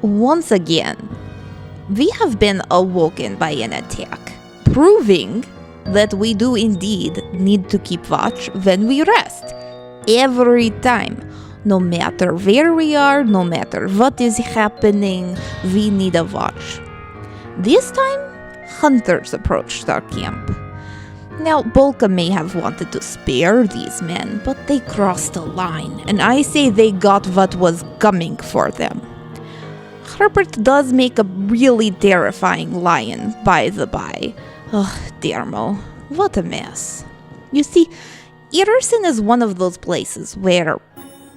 Once again, we have been awoken by an attack, proving that we do indeed need to keep watch when we rest. Every time. No matter where we are, no matter what is happening, we need a watch. This time, hunters approached our camp. Now, Bolka may have wanted to spare these men, but they crossed a line, and I say they got what was coming for them. Herbert does make a really terrifying lion, by the by. Ugh, Dermo, what a mess. You see, Gunderson is one of those places where,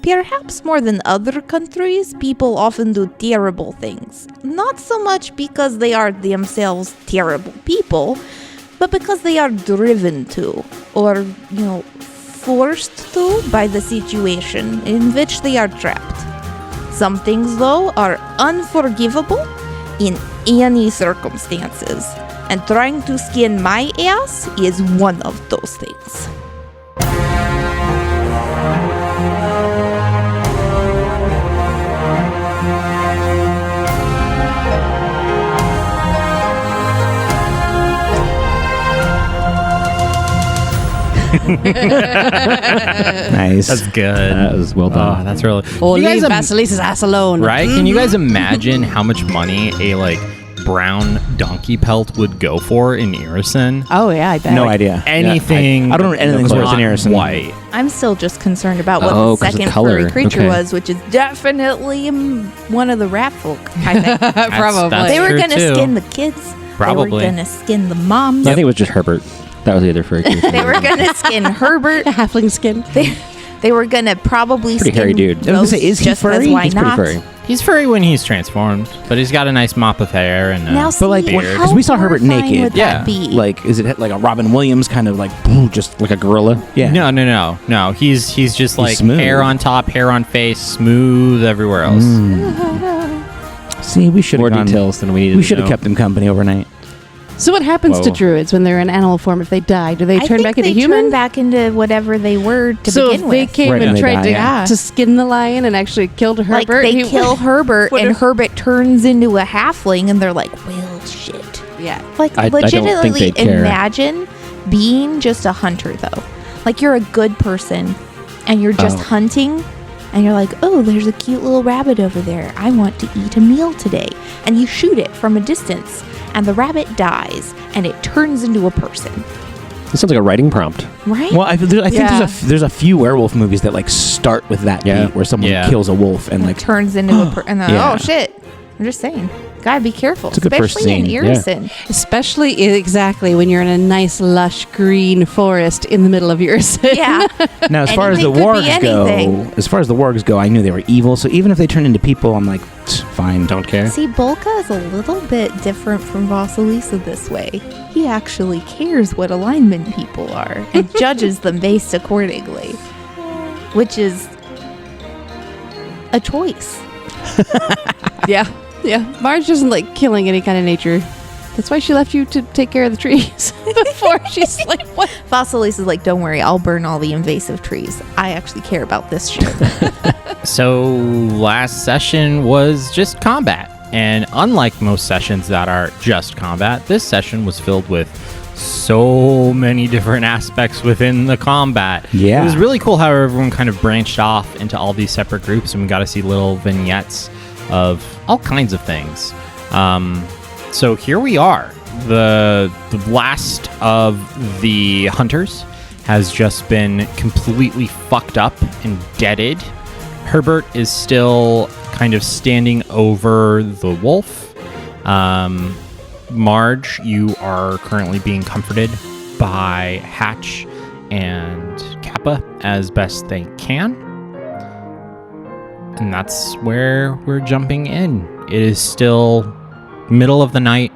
perhaps more than other countries, people often do terrible things. Not so much because they are themselves terrible people, but because they are driven to, or, forced to by the situation in which they are trapped. Some things, though, are unforgivable in any circumstances, and trying to skin my ass is one of those things. Nice. That's good. That was well done. Oh, that's really. Or leave Vasilisa's ass alone. Right? Can you guys imagine how much money a brown donkey pelt would go for in Irison? Oh yeah, I bet. No idea. Anything. I don't know anything's worse than Irison. White. I'm still just concerned about what Oh, the 'cause of second color. furry creature Okay. was, which is definitely one of the rat folk, I think. Probably. That's They were true, going to too. skin the kids. They Probably. were going to skin the moms. I think it was just Herbert. That was the other furry creature. They were going to skin Herbert. Halfling skin. They were going to probably Pretty skin hairy dude. I was gonna those say, is he just 'cause furry? why He's not? pretty furry. He's furry when he's transformed, but he's got a nice mop of hair and Now, a see, like, how because we saw Herbert horrifying naked. would Yeah. that be? Like, is it like a Robin Williams kind of just like a gorilla? Yeah. No. He's just like smooth. hair on top, hair on face, smooth everywhere else. See, we should More have details than we needed. We should have kept him company overnight. So what happens to Whoa. druids when they're in animal form if they die? Do they I turn think back into they human? turn back into whatever they were to so begin if they with. came Right when and they tried die, to, yeah. to skin the lion and actually killed Herbert, Like they he- kill Herbert What and if- Herbert turns into a halfling and they're like, well, shit. Yeah. Like I don't think legitimately they'd care. imagine being just a hunter though. Like you're a good person and you're just Oh. hunting and you're like, oh, there's a cute little rabbit over there. I want to eat a meal today. And you shoot it from a distance and the rabbit dies and it turns into a person. This sounds like a writing prompt. Right? Well, I think Yeah. there's a few werewolf movies that start with that Yeah. beat where someone Yeah. kills a wolf and It turns into a person. Yeah. Oh, shit. I'm just saying. Gotta be careful. It's a good first especially in scene, yeah. Irison. Especially exactly when you're in a nice lush green forest in the middle of Irison. Yeah. Now, as far as the Anything could be wargs go, I knew they were evil. So even if they turn into people, I'm like, fine. Don't care. See, Bolka is a little bit different from Vasilisa this way. He actually cares what alignment people are and judges them based accordingly, which is a choice. Yeah. Yeah. Marge doesn't like killing any kind of nature. That's why she left you to take care of the trees before she's like, what? Vasilisa's like, don't worry, I'll burn all the invasive trees. I actually care about this shit. So last session was just combat. And unlike most sessions that are just combat, this session was filled with so many different aspects within the combat. Yeah. It was really cool how everyone kind of branched off into all these separate groups and we got to see little vignettes of all kinds of things. So here we are. The last of the hunters has just been completely fucked up and deaded. Herbert is still kind of standing over the wolf. Marge, you are currently being comforted by Hatch and Kappa as best they can. And that's where we're jumping in. It is still middle of the night.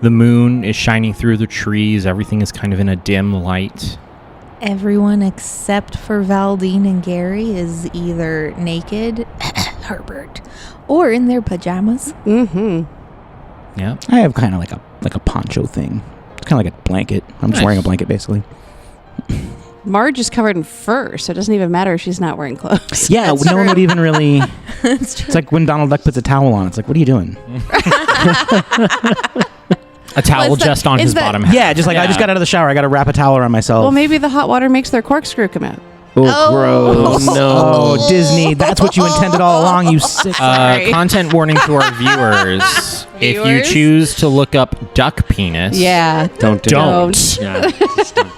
The moon is shining through the trees. Everything is kind of in a dim light. Everyone except for Valdeen and Gary is either naked, Herbert, or in their pajamas. Mm-hmm. Yeah. I have kind of like a poncho thing. It's kind of like a blanket. I'm just Nice. wearing a blanket basically. Marge is covered in fur, so it doesn't even matter if she's not wearing clothes. Yeah, That's no one true. would even really. It's like when Donald Duck puts a towel on. It's like, what are you doing? A towel just on his bottom half. Yeah, just like I just got out of the shower. I got to wrap a towel around myself. Well, maybe the hot water makes their corkscrew come out. Oh, gross. no. Oh, Disney. That's what you intended all along, you sick. Content warning to our viewers. If you Viewers? choose to look up duck penis, Yeah. Don't do don't. that. Yeah, just don't.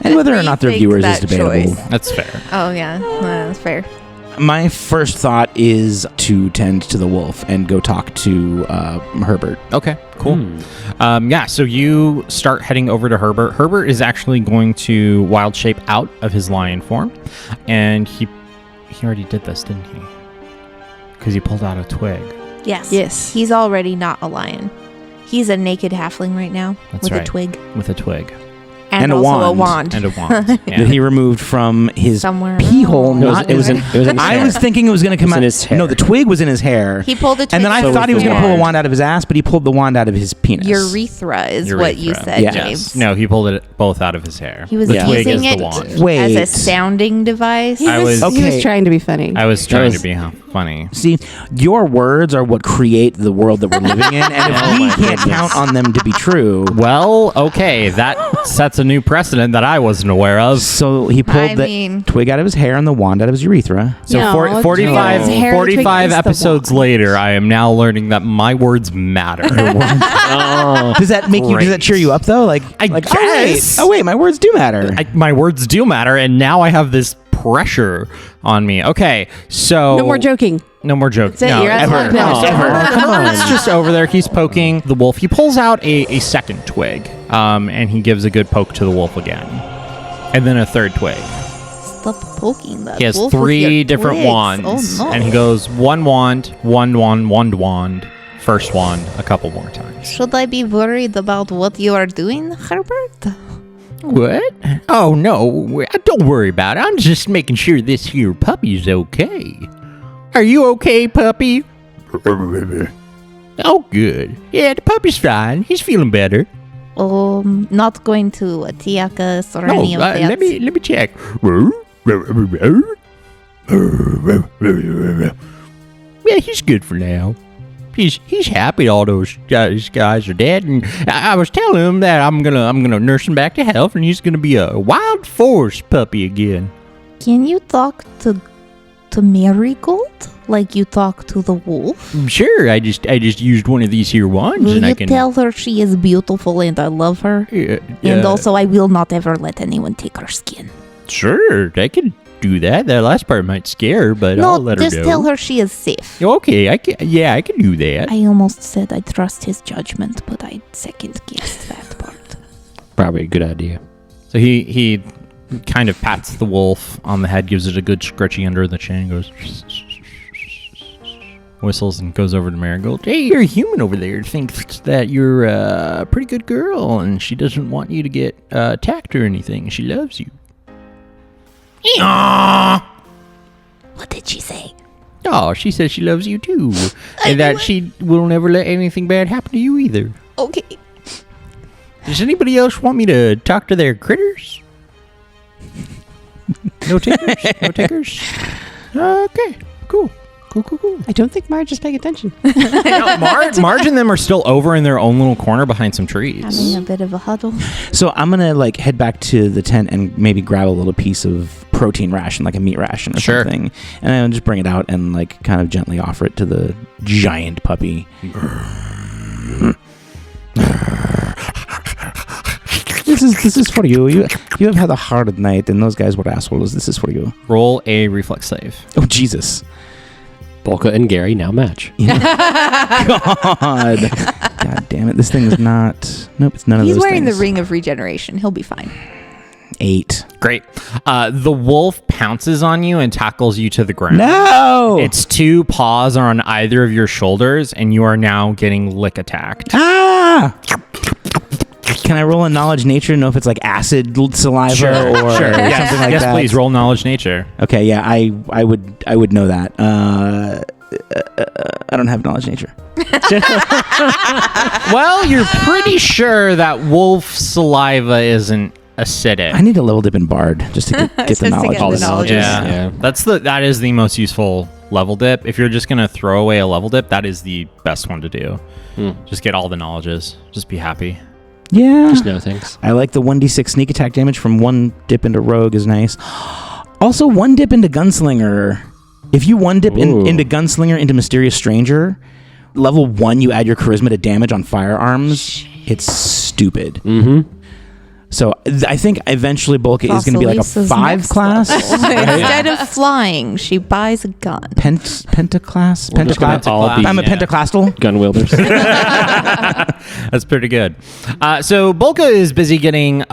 And whether or not they're Rethink viewers is that debatable. choice. That's fair. Oh, yeah. That's fair. My first thought is to tend to the wolf and go talk to Herbert. Okay, cool. So you start heading over to Herbert. Herbert is actually going to wild shape out of his lion form, and he already did this, didn't he? Because he pulled out a twig. Yes. Yes. He's already not a lion. He's a naked halfling right now That's with right. a twig. With a twig And a also a wand. wand. and a wand. Yeah. That he removed from his Somewhere pee hole. around. No, Not it was in his I hair. was thinking it was going to come It was out. in his hair. No, the twig was in his hair. He pulled a twig. And then I So thought he was was the going to pull a wand. wand out of his ass, but he pulled the wand out of his penis. Urethra is what you Urethra. said, Yeah. James. No, he pulled it both out of his hair. He was the Yeah. twig using is it the wand. Wait. as a sounding device. He I was Okay. trying to be funny. I was trying was- to be funny. See, your words are what create the world that we're living in, and if Oh we my can't goodness. count on them to be true, Well, okay, that sets a new precedent that I wasn't aware of. so he pulled I the mean- twig out of his hair and the wand out of his urethra. So No, for, it's 45, his hair, the twig 45 is the episodes wand. later, I am now learning that my words matter. Oh. Does that make you? Does that Great. cheer you up though? Like, I like guess. oh wait, my words do matter. My words do matter, and now I have this pressure on me. Okay, so No more joking. No more joke. That's it, No, you're out of ever. luck now. So Ever. Herbert's just over there. He's poking the wolf. He pulls out a second twig, and he gives a good poke to the wolf again, and then a third twig. Stop poking that He has wolf with 3 your different twigs. wands, Oh, no. and he goes one wand, wand, first wand, a couple more times. Should I be worried about what you are doing, Herbert? What? Oh no, don't worry about it. I'm just making sure this here puppy's okay. Are you okay, puppy? Oh, good. Yeah, the puppy's fine. He's feeling better. Not going to attack us or No, any of that. let me check. Yeah, he's good for now. He's happy all those guys are dead, and I was telling him that I'm gonna nurse him back to health, and he's gonna be a wild force puppy again. Can you talk to Marigold like you talk to the wolf? Sure, I just used one of these here wands, Will and I you can tell her she is beautiful and I love her? And also, I will not ever let anyone take her skin. sure, I can do that. That last part might scare her, but I'll No, let her just know. tell her she is safe. Okay, I can do that. I almost said I trust his judgment, but I second guessed that part. Probably a good idea. So he kind of pats the wolf on the head, gives it a good scratchy under the chin, goes, whistles, and goes over to Marigold. Hey, your human over there thinks that you're a pretty good girl, and she doesn't want you to get attacked or anything. She loves you. What did she say? Oh, she says she loves you too, and that she will never let anything bad happen to you either. Okay. Does anybody else want me to talk to their critters? No takers? No takers? Okay, cool. I don't think Marge is paying attention. No, Marge and them are still over in their own little corner behind some trees. Having a bit of a huddle. So I'm gonna like head back to the tent and maybe grab a little piece of protein ration, like a meat ration or Sure. something, and I'll just bring it out and like kind of gently offer it to the giant puppy. This is for you. You have had a hard night, and those guys were assholes. This is for you. Roll a reflex save. Oh Jesus! Bolka and Gary now match. God damn it! This thing is not. Nope, it's none of He's those wearing things. the ring of regeneration. He'll be fine. 8. Great. The wolf pounces on you and tackles you to the ground. No! Its 2 paws are on either of your shoulders, and you are now getting lick attacked. Ah! Can I roll a knowledge nature to know if it's like acid saliva or Sure. something Yes, like yes, that? please roll knowledge nature. Okay, yeah, I would know that. I don't have knowledge nature. Well, you're pretty sure that wolf saliva isn't acidic. I need to level dip in Bard just to get the Just to knowledge. get the knowledge. Yeah. That is the most useful level dip. If you're just going to throw away a level dip, that is the best one to do. Just get all the knowledges. Just be happy. Yeah. Just no thanks. I like the 1d6 sneak attack damage from one dip into rogue is nice. Also, one dip into gunslinger. If you one dip into gunslinger into mysterious stranger, level 1 you add your charisma to damage on firearms. It's stupid. Mm-hmm. So I think eventually Bolka is going to be like a Vasilisa's 5 next class. Instead of flying, she buys a gun. Pentaclass? We're just gonna all be I'm a pentaclastal. gun wielders. That's pretty good. So Bolka is busy getting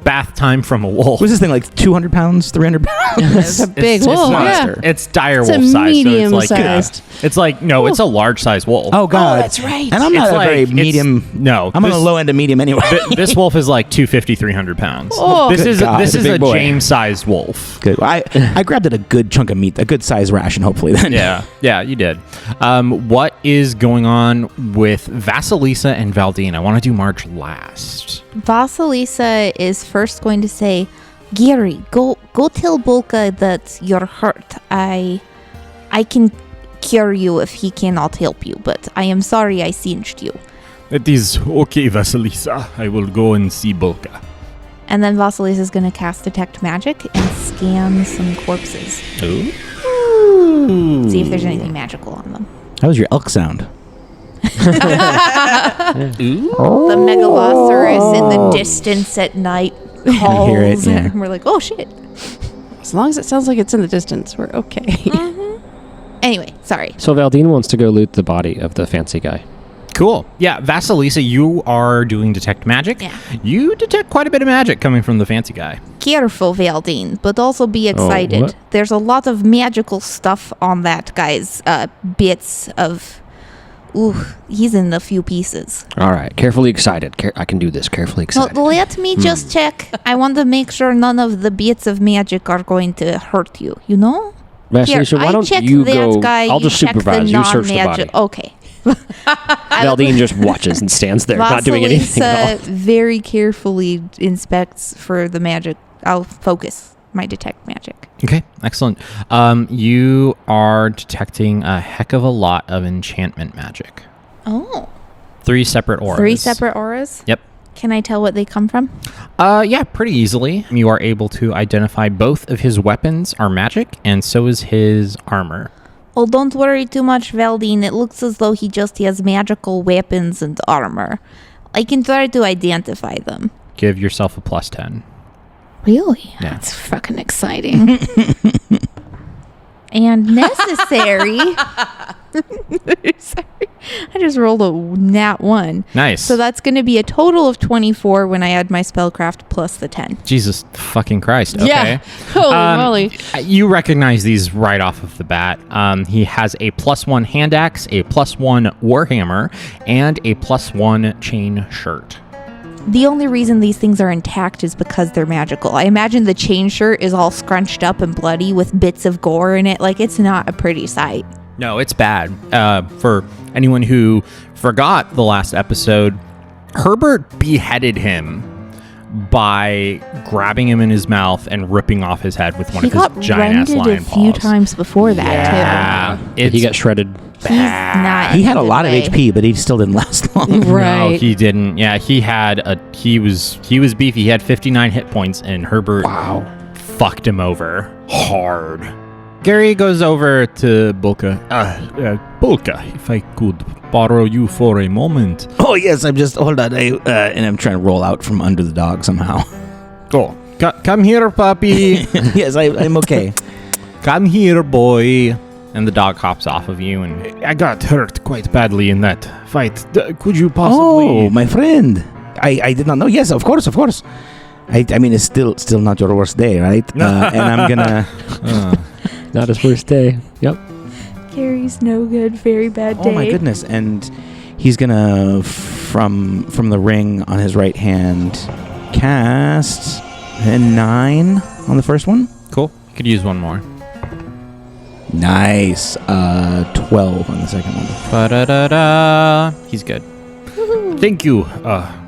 bath time from a wolf. What's this thing, like 200 pounds, 300 pounds? It's a big it's wolf. monster. Yeah. It's dire It's wolf a size. medium-sized. It's like, no, it's a large size wolf. Oh, God. that's right. And I'm not It's a very it's- medium. No. I'm on the low end of medium anyway. This wolf is like 250, 300 pounds. Oh. This Good is God. this It's is a a big boy. James-sized wolf. Good. I grabbed it a good chunk of meat, a good size ration, hopefully then. Yeah, you did. What is going on with Vasilisa and Valdeen? I want to do Marge last. Vasilisa is first going to say, Gary, go tell Bolka that you're hurt. I can cure you if he cannot help you, but I am sorry I singed you. It is okay, Vasilisa. I will go and see Bolka. And then Vasilisa is going to cast Detect Magic and scan some corpses. Ooh. See if there's anything magical on them. That was your elk sound. The Megalosaurus in the distance at night calls. hear it, yeah. And we're like, oh shit. As long as it sounds like it's in the distance, we're okay. Anyway, sorry. So Valdeen wants to go loot the body of the fancy guy. Cool. Yeah, Vasilisa, you are doing Detect Magic. Yeah. You detect quite a bit of magic coming from the fancy guy. Careful, Valdeen, but also be excited. what? There's a lot of magical stuff on that guy's bits of... Ooh, he's in a few pieces. All right, carefully excited. I can do this. Carefully No, excited. let me just check. I want to make sure none of the bits of magic are going to hurt you, you know? Vasilisa, why I don't check you that go? guy, I'll you just check supervise. the You search the body. non-magic. Okay. Valdeen just watches and stands there, not doing anything at all. Vasilisa very carefully inspects for the magic. I'll focus my detect magic. Okay, excellent. You are detecting a heck of a lot of enchantment magic. Oh. 3 separate auras. 3 separate auras? Yep. Can I tell what they come from? Yeah, pretty easily. You are able to identify both of his weapons are magic, and so is his armor. Oh, don't worry too much, Valdeen. It looks as though he just has magical weapons and armor. I can try to identify them. Give yourself a +10. Really? Yeah. That's fucking exciting. And necessary. Sorry. I just rolled a nat 1. Nice. So that's going to be a total of 24 when I add my spellcraft plus the 10. Jesus fucking Christ. Okay. Yeah. Holy moly. You recognize these right off of the bat. He has a +1 hand axe, a +1 warhammer, and a +1 chain shirt. The only reason these things are intact is because they're magical. I imagine the chain shirt is all scrunched up and bloody with bits of gore in it. Like, it's not a pretty sight. No, it's bad. For anyone who forgot the last episode, Herbert beheaded him by grabbing him in his mouth and ripping off his head with one He of his got giant-ass rended a lion few paws. times before that, Yeah, He got shredded. too. He's not. He in had a good lot way. of HP, but he still didn't last long. No, Right. he didn't. Yeah, he was beefy. He had 59 hit points, and Herbert fucked him over hard. Gary goes over to Bolka. Bolka, if I could borrow you for a moment. Oh, yes, I'm just, hold on. And I'm trying to roll out from under the dog somehow. Oh, come here, puppy. Yes, I'm okay. Come here, boy. And the dog hops off of you, and I got hurt quite badly in that fight. Could you possibly... Oh, my friend. I did not know. Yes, of course. I mean, it's still not your worst day, right? And I'm gonna... Not his worst day. Yep. Gary's no good. Very bad day. Oh, my goodness. And he's gonna, from the ring on his right hand, cast a 9 on the first one. Cool. You could use one more. Nice. 12 on the second one. Ba-da-da-da. He's good. Thank you,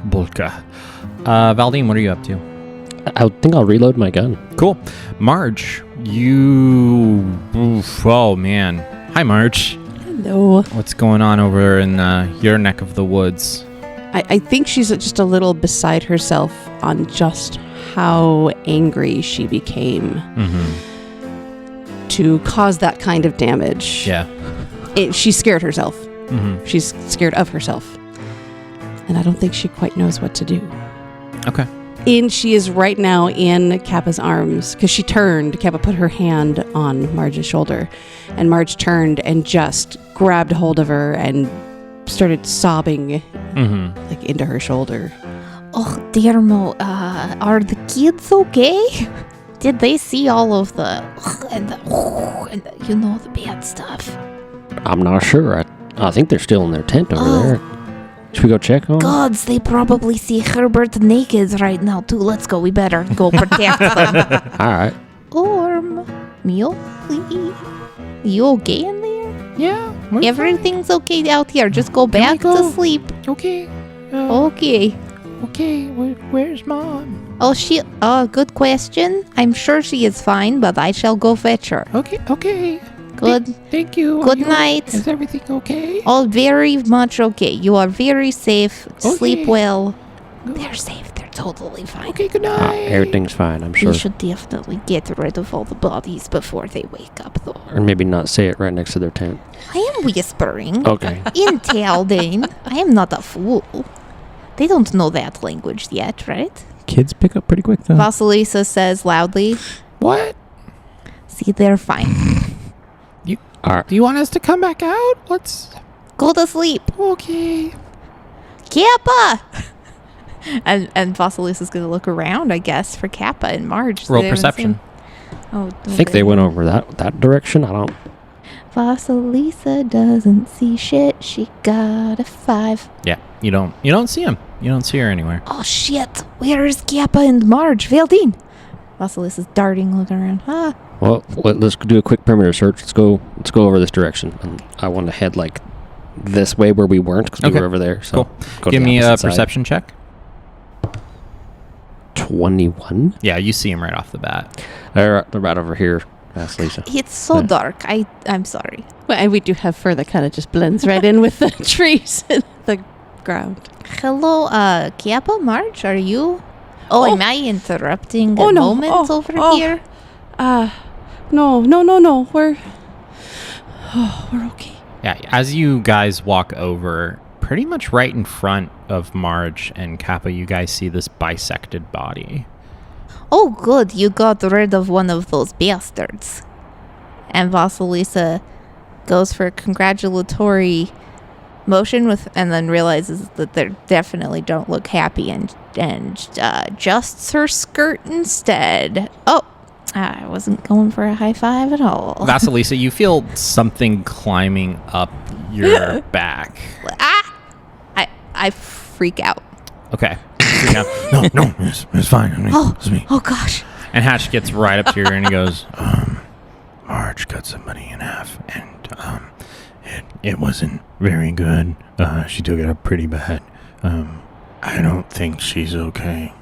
Bolka. Valdeen, what are you up to? I think I'll reload my gun. Cool. Marge, Oh, man. Hi, Marge. No. What's going on over in your neck of the woods? I think she's just a little beside herself on just how angry she became to cause that kind of damage. Yeah. She's scared herself. Mm-hmm. She's scared of herself. And I don't think she quite knows what to do. Okay. And she is right now in Kappa's arms because she turned. Kappa put her hand on Marge's shoulder, and Marge turned and just grabbed hold of her and started sobbing like into her shoulder. Oh, dear Mo, are the kids okay? Did they see all of the the bad stuff? I'm not sure. I think they're still in their tent over there. Should we go check on them? Gods, they probably see Herbert naked right now too. Let's go. We better go protect them. All right. Orm, Mule, please. You okay in there? Yeah. Everything's okay out here. Just go back to sleep. Okay. Okay. Okay. Where's Mom? Oh, good question. I'm sure she is fine, but I shall go fetch her. Okay. Good. Thank you. Good night. Is everything okay? All very much okay. You are very safe. Sleep well. They're safe. They're totally fine. Okay, good night. Everything's fine, I'm sure. We should definitely get rid of all the bodies before they wake up, though. Or maybe not say it right next to their tent. I am whispering. Okay. In Valdeen. I am not a fool. They don't know that language yet, right? Kids pick up pretty quick, though. Vasilisa says loudly. What? See, they're fine. Do you want us to come back out? Let's... Go to sleep. Okay. Kappa! and Vasilisa's going to look around, I guess, for Kappa and Marge. Roll perception. Oh, I think they went over that direction. I don't... Vasilisa doesn't see shit. She got a 5. Yeah, you don't see him. You don't see her anywhere. Oh, shit. Where is Kappa and Marge? Valdeen! Vasilisa's darting, looking around. Well, let's do a quick perimeter search. Let's go over this direction. And I want to head like this way where we weren't because we were over there. So cool. Go Give to the me a opposite side. perception check. 21. Yeah, you see him right off the bat. They're right over here. That's Lisa. It's so dark. I'm sorry. Well, and we do have fur that kind of just blends right in with the trees and the ground. Hello, Kappa, Marge, are you? Oh, am I interrupting a no. moment over here? No. We're okay. Yeah, as you guys walk over, pretty much right in front of Marge and Kappa, you guys see this bisected body. Oh, good. You got rid of one of those bastards. And Vasilisa goes for a congratulatory motion and then realizes that they definitely don't look happy and adjusts her skirt instead. Oh, I wasn't going for a high five at all. Vasilisa, you feel something climbing up your back. I freak out. Okay. No, it's fine. I mean, it's me. Oh gosh. And Hatch gets right up to her and he goes, Marge cut somebody in half, and it wasn't very good. She took it up pretty bad. I don't think she's okay.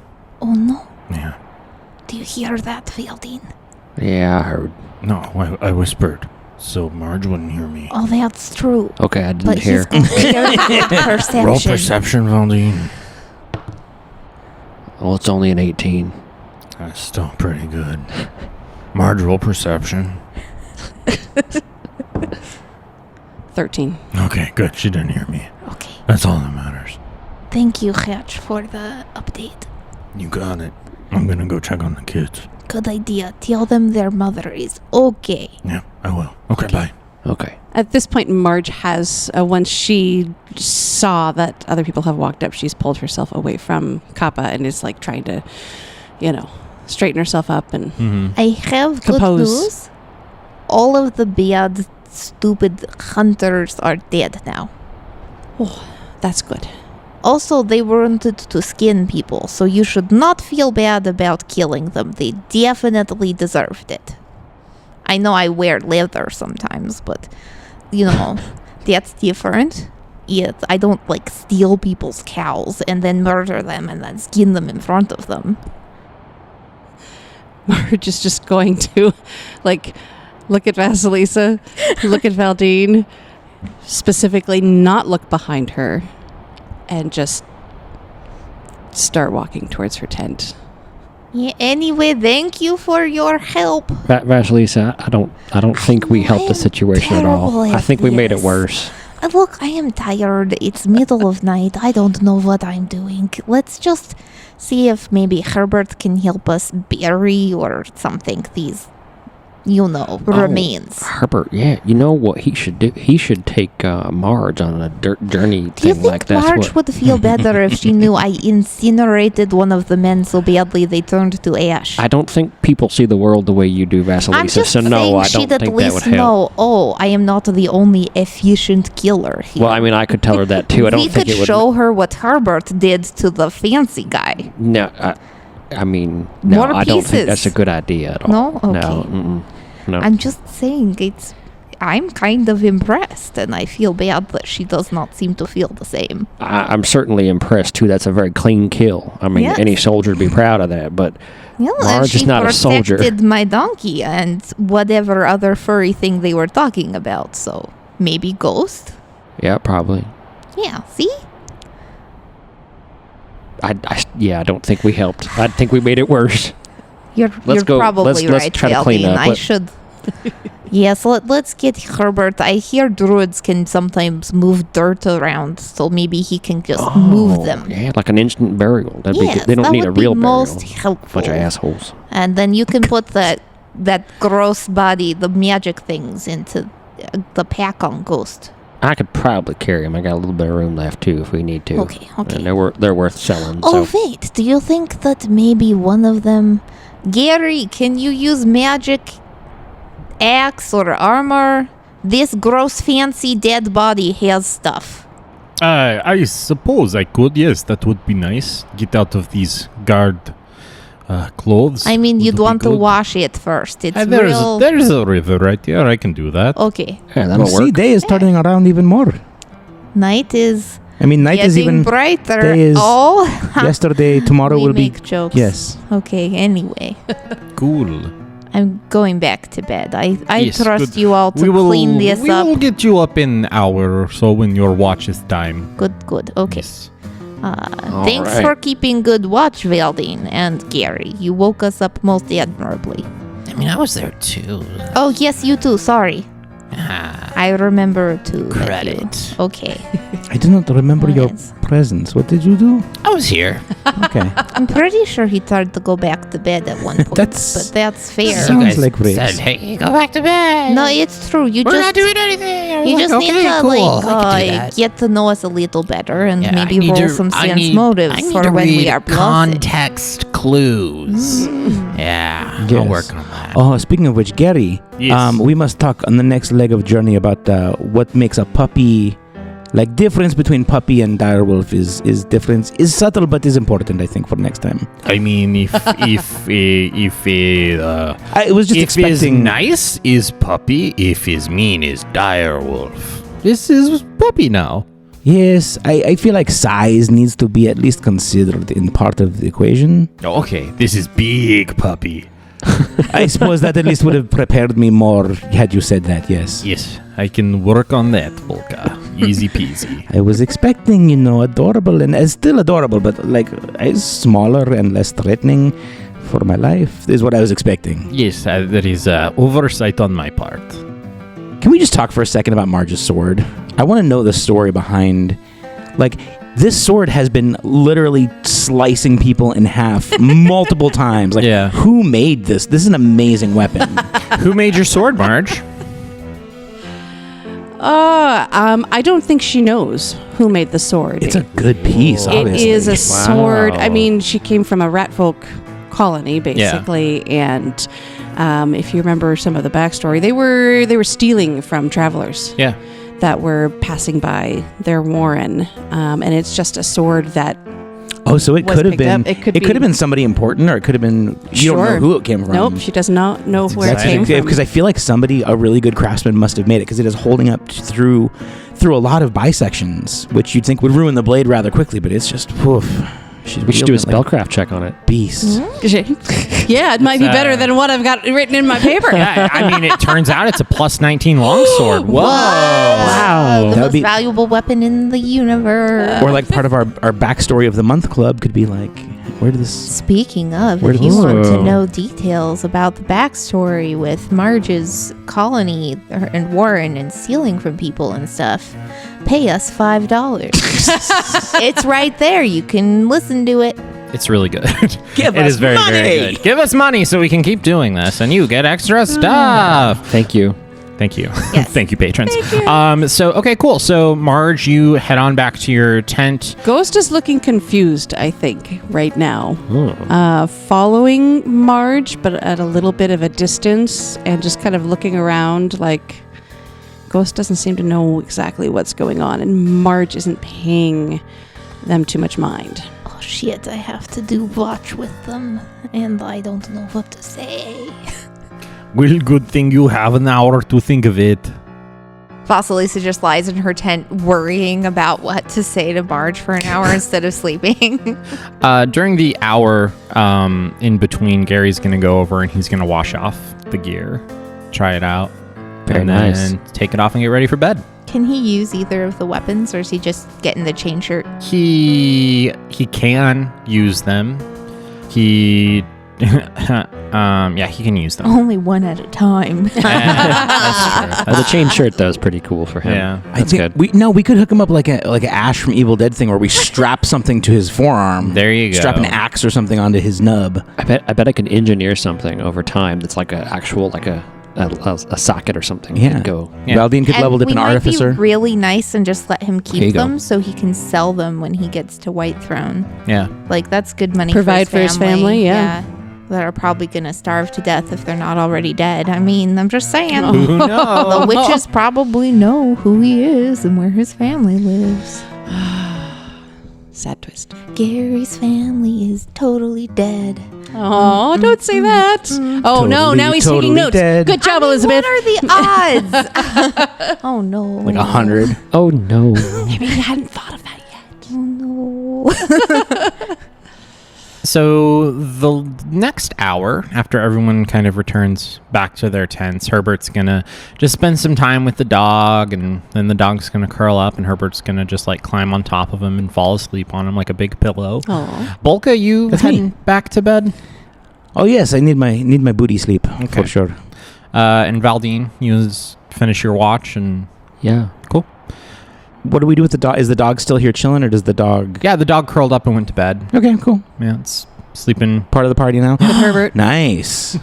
Oh no. Yeah. Do you hear that, Valdeen? Yeah, I heard. No, I whispered, so Marge wouldn't hear me. Oh, that's true. Okay, I didn't But hear. he's very good perception. Roll perception, Valdeen. Well, it's only an 18. That's still pretty good. Marge, roll perception. 13. Okay, good. She didn't hear me. Okay. That's all that matters. Thank you, Hatch, for the update. You got it. I'm gonna go check on the kids. Good idea. Tell them their mother is okay. Yeah, I will. Okay, bye. Okay. At this point, Marge has, once she saw that other people have walked up, she's pulled herself away from Kappa and is like trying to, straighten herself up and I have good Compose. news. All of the bad, stupid hunters are dead now. oh, that's good. Also, they wanted to skin people, so you should not feel bad about killing them. They definitely deserved it. I know I wear leather sometimes, but, that's different. I don't, steal people's cows and then murder them and then skin them in front of them. Marge is just going to, like, look at Vasilisa, look at Valdeen, specifically not look behind her, and just start walking towards her tent. Yeah, anyway, thank you for your help. Vasilisa, I don't think we helped the situation at all. terrible I think we made it at worse. Look, I am tired. It's middle of night. I don't know what I'm doing. Let's just see if maybe Herbert can help us bury or something these, remains. Herbert, yeah, you know what he should do? He should take Marge on a journey Do you thing think like that. Marge would feel better if she knew I incinerated one of the men so badly they turned to ash? I don't think people see the world the way you do, Vasilisa. I'm just so no, saying I she'd don't at think that would least help. know, I am not the only efficient killer here. Well, I mean, I could tell her that too. I don't we think could it would. show her what Herbert did to the fancy guy. No, I mean, no, More I don't pieces. think that's a good idea at all. No? Okay. No, mm-mm, no. I'm just saying I'm kind of impressed, and I feel bad that she does not seem to feel the same. I'm certainly impressed too. That's a very clean kill. I mean, Yes. any soldier would be proud of that. But Yeah, and Marge is she not a soldier. protected my donkey and whatever other furry thing they were talking about. So maybe ghost. yeah, probably. Yeah. See. I don't think we helped. I think we made it worse. You're go. probably Let's right, try to clean Valdeen. up. I should. Yes, let's get Herbert. I hear druids can sometimes move dirt around, so maybe he can just move them. Yeah, like an instant burial. That'd be Yes, good. They don't that need a would be real most burial. helpful. Bunch of assholes. And then you can put that gross body, the magic things, into the pack on Ghost. I could probably carry them. I got a little bit of room left too, if we need to. Okay. And they're worth selling. Oh, so. wait. Do you think that maybe one of them... Gary, can you use magic axe or armor? This gross fancy dead body has stuff. I suppose I could. Yes, that would be nice. Get out of these guard clothes. I mean, would you'd be want to good. wash it first. It's There's real... there's a river right here. I can do that. Okay. Yeah, that'll See, work. day is turning around even more. Night is I mean, night is getting even brighter. day is- Oh, yesterday. Tomorrow we will be. make jokes. Yes. Okay, anyway. Cool. I'm going back to bed. I Yes, trust good. you all to We will clean this we up. will get you up in an hour or so when your watch is time. Good. Okay. Yes. Thanks right. for keeping good watch, Valdeen and Gary. You woke us up most admirably. I mean, I was there too. Oh, yes, you too. Sorry. Ah, I remember too. that you- credit. Okay. I do not remember your Yes. presence. What did you do? I was here. Okay. I'm pretty sure he tried to go back to bed at one point. That's- but that's fair. So- Sounds like rape. said, "Hey, go back to bed." No, it's true. You we're just not doing anything. I was you like, just need okay, to cool. I can do like that. get to know us a little better and Yeah, maybe I need roll to- some I sense need- motives I need for to when we read are bluffing. context clues. Yeah, I'll Yes. work on that. Oh, speaking of which, Gary, Yes. we must talk on the next leg of journey about what makes a puppy. Like, difference between puppy and direwolf is difference is subtle but is important, I think, for next time. I mean, if I was just if is expecting. nice is puppy, if is mean is direwolf. This is puppy now. Yes, I feel like size needs to be at least considered in part of the equation. Okay, this is big puppy. I suppose that at least would have prepared me more had you said that, yes. Yes, I can work on that, Bolka. Easy peasy. I was expecting, adorable and still adorable, but like smaller and less threatening for my life is what I was expecting. Yes, there is oversight on my part. Can we just talk for a second about Marge's sword? I want to know the story behind, like, this sword has been literally slicing people in half multiple times. Like, Yeah. who made this? This is an amazing weapon. Who made your sword, Marge? I don't think she knows who made the sword. It's a good piece, It obviously. is a sword. I Wow. mean, she came from a ratfolk colony, basically, and if you remember some of the backstory, they were stealing from travelers Yeah. that were passing by their warren, and it's just a sword that Oh, so it was could have picked been. up. It could have be- been somebody important, or it could have been. You don't know Sure. who it came from. nope, she does not know where it That's came from. because I feel like a really good craftsman must have made it, because it is holding up through a lot of bisections, which you'd think would ruin the blade rather quickly, but it's just poof. We should do a spellcraft check on it. Beast. Yeah, it might be better than what I've got written in my paper. Yeah, I mean, it turns out it's a plus 19 longsword. Whoa. Wow. The That would most be, valuable weapon in the universe. or like part of our backstory of the month club could be like, where did this? Speaking of, Where if did you this- want to Whoa. know details about the backstory with Marge's colony and Warren and stealing from people and stuff, pay us $5. It's right there. You can listen to it. It's really good. Give It us is very, money! very good. Give us money so we can keep doing this, and you get extra stuff. Thank you. Thank you. Yes. Thank you, patrons. Okay, cool. So, Marge, you head on back to your tent. Ghost is looking confused, I think, right now. Oh. Following Marge, but at a little bit of a distance and just kind of looking around like Ghost doesn't seem to know exactly what's going on, and Marge isn't paying them too much mind. Oh shit, I have to do watch with them, and I don't know what to say. Well, good thing you have an hour to think of it. Vasilisa just lies in her tent worrying about what to say to Marge for an hour instead of sleeping. During the hour in between, Gary's going to go over and he's going to wash off the gear, try it out, Very and nice. then take it off and get ready for bed. Can he use either of the weapons, or is he just getting the chain shirt? He can use them. He he can use them. Only one at a time. That's true. Well, the chain shirt though is pretty cool for him. Yeah. That's good. We could hook him up like a Ash from Evil Dead thing where we strap something to his forearm. There you go. Strap an axe or something onto his nub. I bet I can engineer something over time that's like a actual like a socket or something. Yeah. Could go. Yeah. Valdeen could level dip we an might artificer. be really nice and just let him There you keep go. them so he can sell them when he gets to White Throne. Yeah. Like, that's good money Provide for his family. for his family, yeah. That are probably going to starve to death if they're not already dead. I mean, I'm just saying. Who knows? The witches probably know who he is and where his family lives. Sad twist. Gary's family is totally dead. Oh, don't say that. Oh, no, Totally, now he's taking totally notes. dead. Good job, I mean, Elizabeth. what are the odds? Oh, no. Like 100. Oh no. Maybe you hadn't thought of that yet. Oh, no. So the next hour, after everyone kind of returns back to their tents, Herbert's going to just spend some time with the dog, and then the dog's going to curl up, and Herbert's going to just like climb on top of him and fall asleep on him like a big pillow. Oh. Bolka, you That's heading me. back to bed? Oh yes, I need my booty sleep Okay. for sure. And Valdeen, you finish your watch, and Yeah. cool. What do we do with the dog? Is the dog still here chilling, or does the dog? Yeah, the dog curled up and went to bed. Okay, cool. Yeah, it's sleeping. Part of the party now. Herbert. Nice.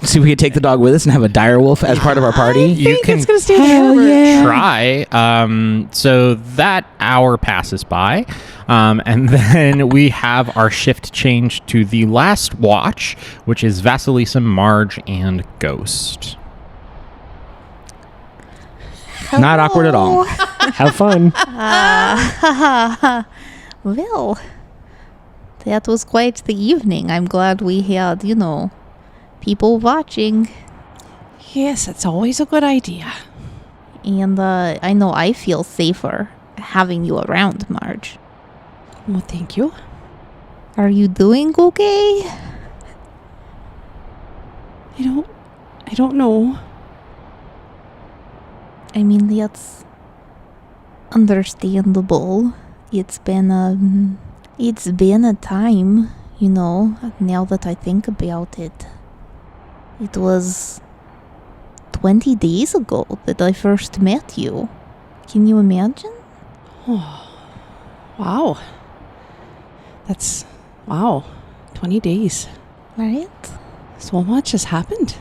See, we could take the dog with us and have a dire wolf as part of our party. You can It's going to stay with Hell Herbert. yeah. try. So that hour passes by, and then we have our shift change to the last watch, which is Vasilisa, Marge, and Ghost. Not awkward at all. Have fun. Well, that was quite the evening. I'm glad we had, people watching. Yes, it's always a good idea. And I know I feel safer having you around, Marge. Well, thank you. Are you doing okay? I don't know. I mean, that's understandable. It's been a time, now that I think about it. It was 20 days ago that I first met you. Can you imagine? Wow. Wow. 20 days. Right? So much has happened.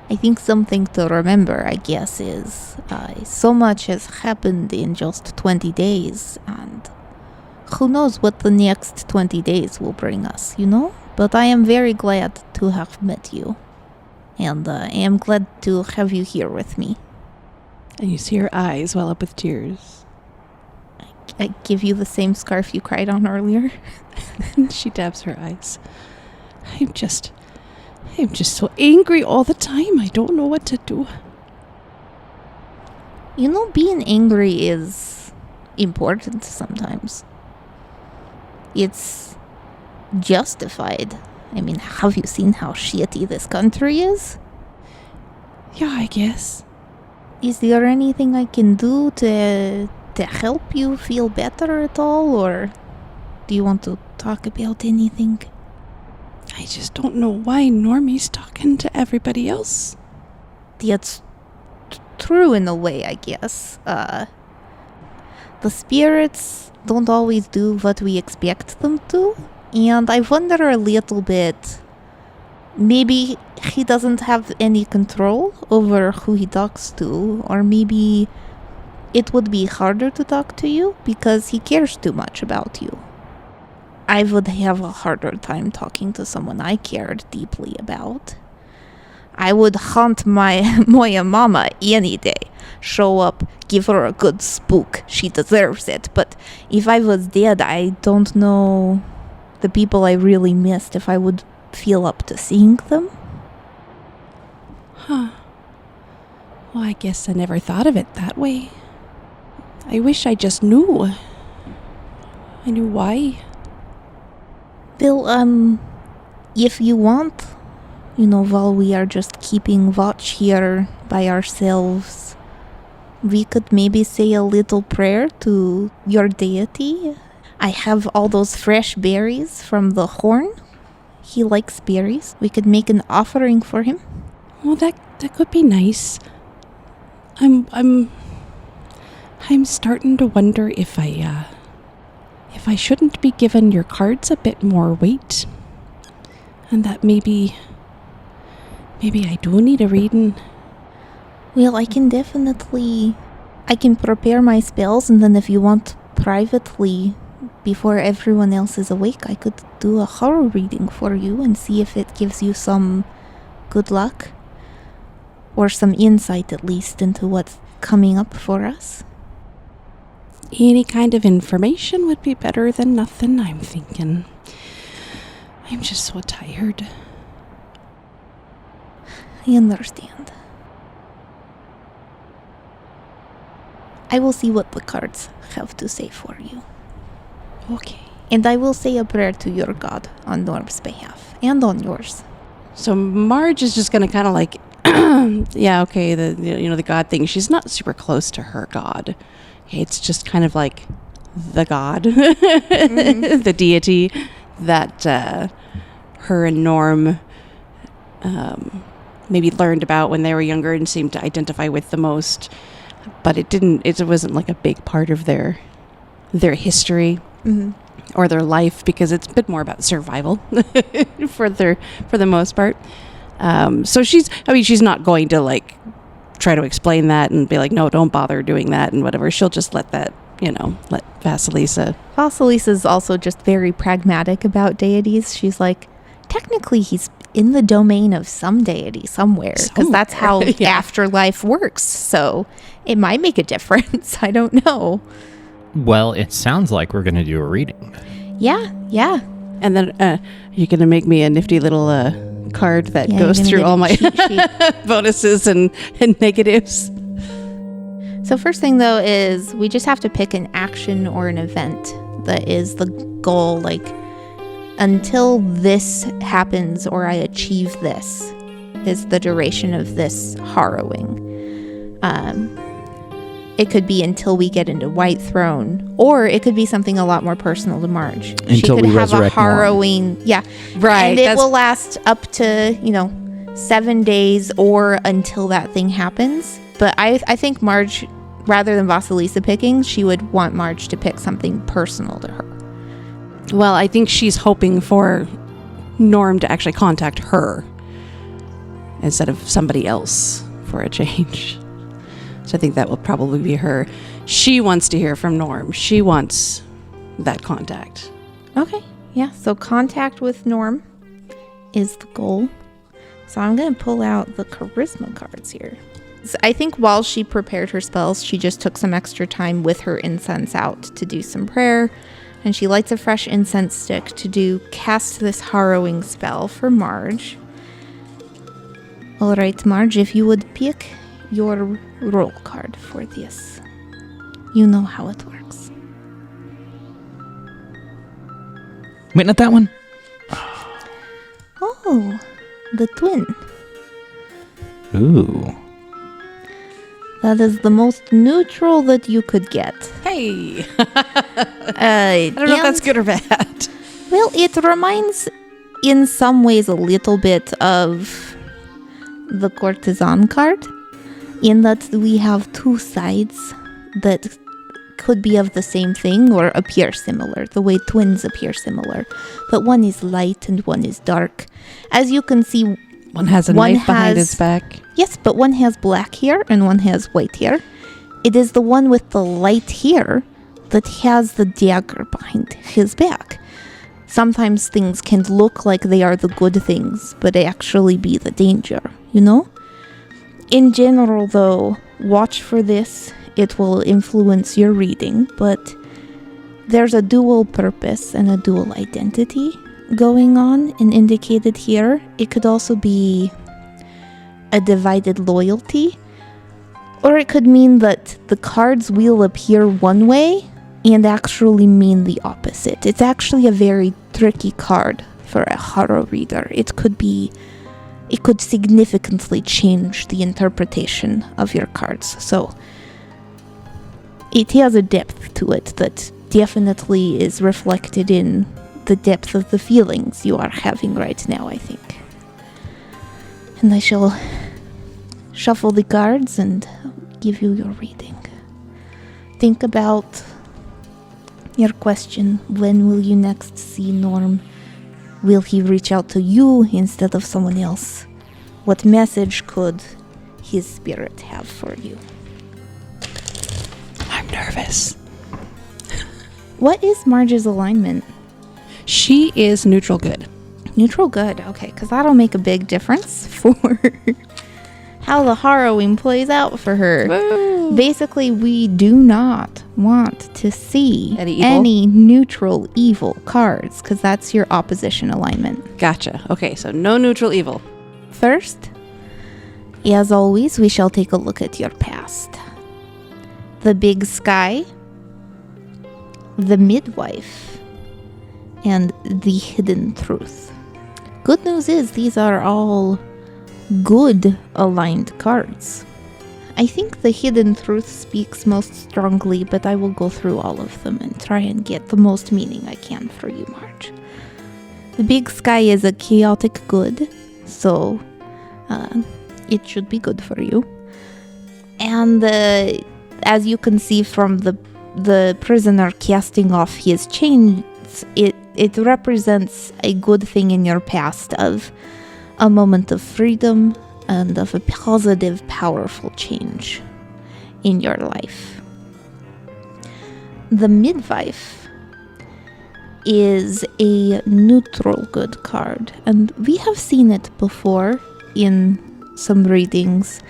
I think something to remember, I guess, is so much has happened in just 20 days, and who knows what the next 20 days will bring us, But I am very glad to have met you, and I am glad to have you here with me. And you see her eyes well up with tears. I give you the same scarf you cried on earlier. And she dabs her eyes. I'm just so angry all the time. I don't know what to do. Being angry is important sometimes. It's justified. I mean, have you seen how shitty this country is? Yeah, I guess. Is there anything I can do to help you feel better at all, or do you want to talk about anything? I just don't know why Normie's talking to everybody else. That's true in a way, I guess. The spirits don't always do what we expect them to, and I wonder a little bit, maybe he doesn't have any control over who he talks to, or maybe it would be harder to talk to you because he cares too much about you. I would have a harder time talking to someone I cared deeply about. I would hunt my Moya mama any day. Show up, give her a good spook. She deserves it. But if I was dead, I don't know the people I really missed, if I would feel up to seeing them. Huh. Well, I guess I never thought of it that way. I wish I just knew. I knew why. Well, if you want, while we are just keeping watch here by ourselves, we could maybe say a little prayer to your deity. I have all those fresh berries from the horn. He likes berries. We could make an offering for him. Well, that could be nice. I'm starting to wonder if I shouldn't be giving your cards a bit more weight, and that maybe I do need a reading. Well, I can prepare my spells, and then if you want privately, before everyone else is awake, I could do a horror reading for you and see if it gives you some good luck, or some insight at least into what's coming up for us. Any kind of information would be better than nothing, I'm thinking. I'm just so tired. I understand. I will see what the cards have to say for you. Okay. And I will say a prayer to your god on Norm's behalf and on yours. So Marge is just going to kind of like, yeah, okay, the god thing. She's not super close to her god. It's just kind of like the god, the deity that her and Norm maybe learned about when they were younger and seemed to identify with the most. But it wasn't like a big part of their history or their life, because it's a bit more about survival for the most part. So she's not going to like try to explain that and be like, no, don't bother doing that and whatever. She'll just let Vasilisa. Vasilisa's also just very pragmatic about deities. She's like, technically he's in the domain of some deity somewhere, because that's how afterlife works. So it might make a difference. I don't know. Well, it sounds like we're going to do a reading. Yeah. And then you're going to make me a nifty little card that goes through all my bonuses and negatives. So first thing, though, is we just have to pick an action or an event that is the goal. Like, until this happens or I achieve this is the duration of this harrowing. It could be until we get into White Throne, or it could be something a lot more personal to Marge. Until she could we have a resurrect harrowing, Right. And it will last up to 7 days or until that thing happens. But I think Marge, rather than Vasilisa picking, she would want Marge to pick something personal to her. Well, I think she's hoping for Norm to actually contact her instead of somebody else for a change. So I think that will probably be her. She wants to hear from Norm. She wants that contact. Okay, yeah. So contact with Norm is the goal. So I'm going to pull out the charisma cards here. So I think while she prepared her spells, she just took some extra time with her incense out to do some prayer. And she lights a fresh incense stick to cast this harrowing spell for Marge. All right, Marge, if you would pick your roll card for this. You know how it works. Wait, not that one. Oh, the twin. Ooh. That is the most neutral that you could get. Hey, I don't know if that's good or bad. Well, it reminds in some ways a little bit of the courtesan card, in that we have two sides that could be of the same thing or appear similar, the way twins appear similar. But one is light and one is dark. As you can see, One has a One knife behind has- its back. yes, but one has black hair and one has white hair. It is the one with the light hair that has the dagger behind his back. Sometimes things can look like they are the good things, but actually be the danger, you know? In general, though, watch for this. It will influence your reading, but there's a dual purpose and a dual identity going on and indicated here. It could also be a divided loyalty, or it could mean that the cards will appear one way and actually mean the opposite. It's actually a very tricky card for a Harrow reader. It could significantly change the interpretation of your cards. So it has a depth to it that definitely is reflected in the depth of the feelings you are having right now, I think. And I shall shuffle the cards and give you your reading. Think about your question. When will you next see Norm? Will he reach out to you instead of someone else? What message could his spirit have for you? I'm nervous. What is Marge's alignment? She is neutral good. Neutral good, okay, because that'll make a big difference for how the harrowing plays out for her. Woo. Basically, we do not want to see Any evil? any neutral evil cards, because that's your opposition alignment. Gotcha. Okay, so no neutral evil. First, as always, we shall take a look at your past. The big sky, the midwife, and the hidden truth. Good news is these are all good aligned cards. I think the hidden truth speaks most strongly, but I will go through all of them and try and get the most meaning I can for you, Marge. The big sky is a chaotic good, so it should be good for you. And as you can see from the prisoner casting off his chains, it represents a good thing in your past of a moment of freedom and of a positive, powerful change in your life. The midwife is a neutral good card, and we have seen it before in some readings.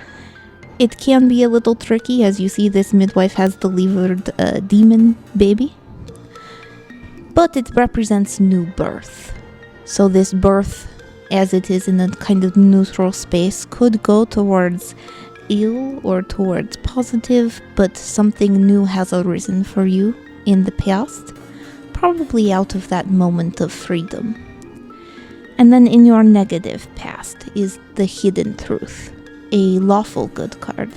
It can be a little tricky, as you see this midwife has delivered a demon baby, but it represents new birth. So this birth, as it is in a kind of neutral space, could go towards ill or towards positive, but something new has arisen for you in the past, probably out of that moment of freedom. And then in your negative past is the hidden truth, a lawful good card.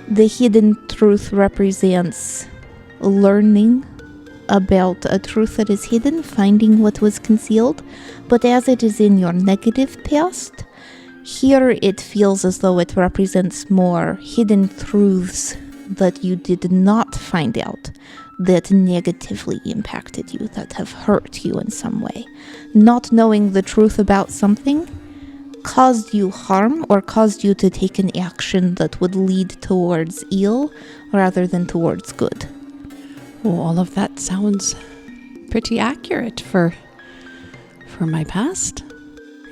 The hidden truth represents learning about a truth that is hidden, finding what was concealed, but as it is in your negative past, here it feels as though it represents more hidden truths that you did not find out, that negatively impacted you, that have hurt you in some way. Not knowing the truth about something caused you harm or caused you to take an action that would lead towards ill rather than towards good. Oh, all of that sounds pretty accurate for my past.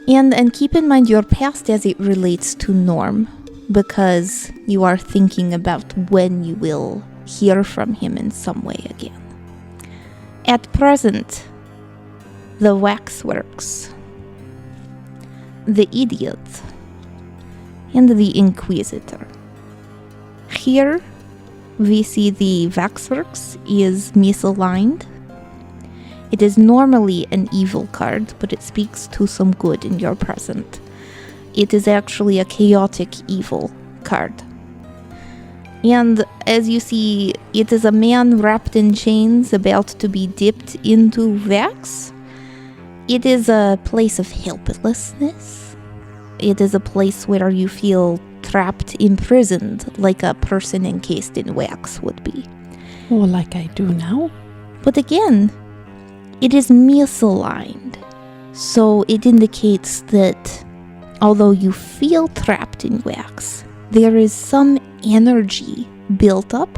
And keep in mind your past as it relates to Norm, because you are thinking about when you will hear from him in some way again. At present, the waxworks, the idiot, and the inquisitor. Here, we see the waxworks is misaligned, It is normally an evil card, but it speaks to some good in your present. It is actually a chaotic evil card. And as you see, it is a man wrapped in chains about to be dipped into Vax. It is a place of helplessness. It is a place where you feel trapped, imprisoned, like a person encased in wax would be. Oh, like I do now? But again, it is misaligned. So it indicates that although you feel trapped in wax, there is some energy built up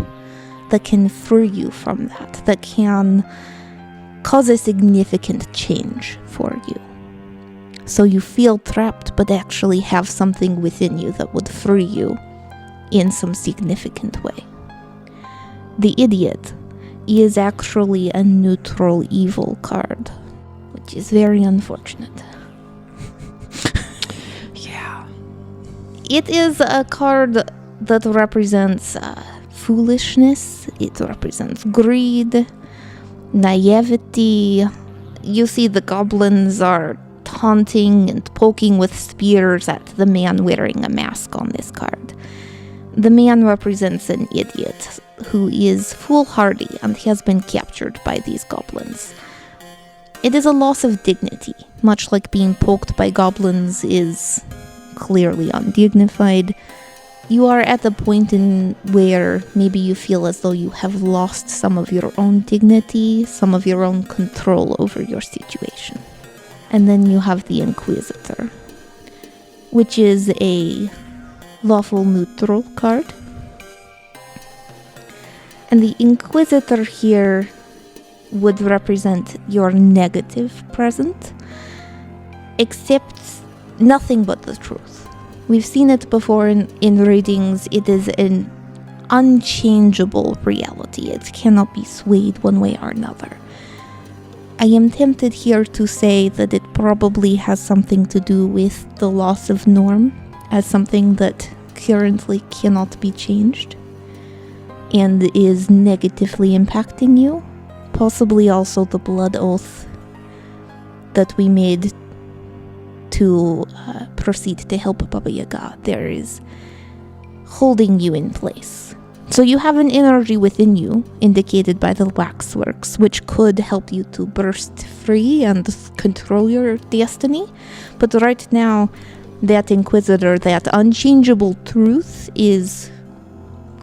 that can free you from that can cause a significant change for you. So you feel trapped, but actually have something within you that would free you in some significant way. The Idiot is actually a neutral evil card, which is very unfortunate. Yeah. It is a card that represents foolishness. It represents greed, naivety. You see the goblins are taunting and poking with spears at the man wearing a mask on this card. The man represents an idiot who is foolhardy and has been captured by these goblins. It is a loss of dignity, much like being poked by goblins is clearly undignified. You are at a point in where maybe you feel as though you have lost some of your own dignity, some of your own control over your situation. And then you have the Inquisitor, which is a lawful neutral card. And the Inquisitor here would represent your negative present, except nothing but the truth. We've seen it before in readings. It is an unchangeable reality. It cannot be swayed one way or another. I am tempted here to say that it probably has something to do with the loss of norm as something that currently cannot be changed and is negatively impacting you. Possibly also the blood oath that we made to proceed to help Baba Yaga. There is holding you in place. So you have an energy within you, indicated by the waxworks, which could help you to burst free and control your destiny. But right now, that Inquisitor, that unchangeable truth, is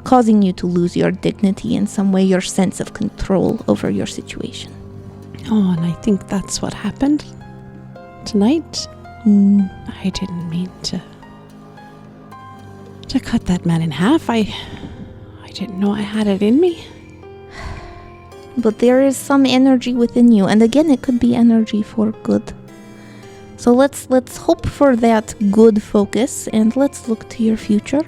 causing you to lose your dignity in some way, your sense of control over your situation. Oh, and I think that's what happened tonight. I didn't mean to cut that man in half. I didn't know I had it in me. But there is some energy within you, and again, it could be energy for good. So let's hope for that good focus, and let's look to your future.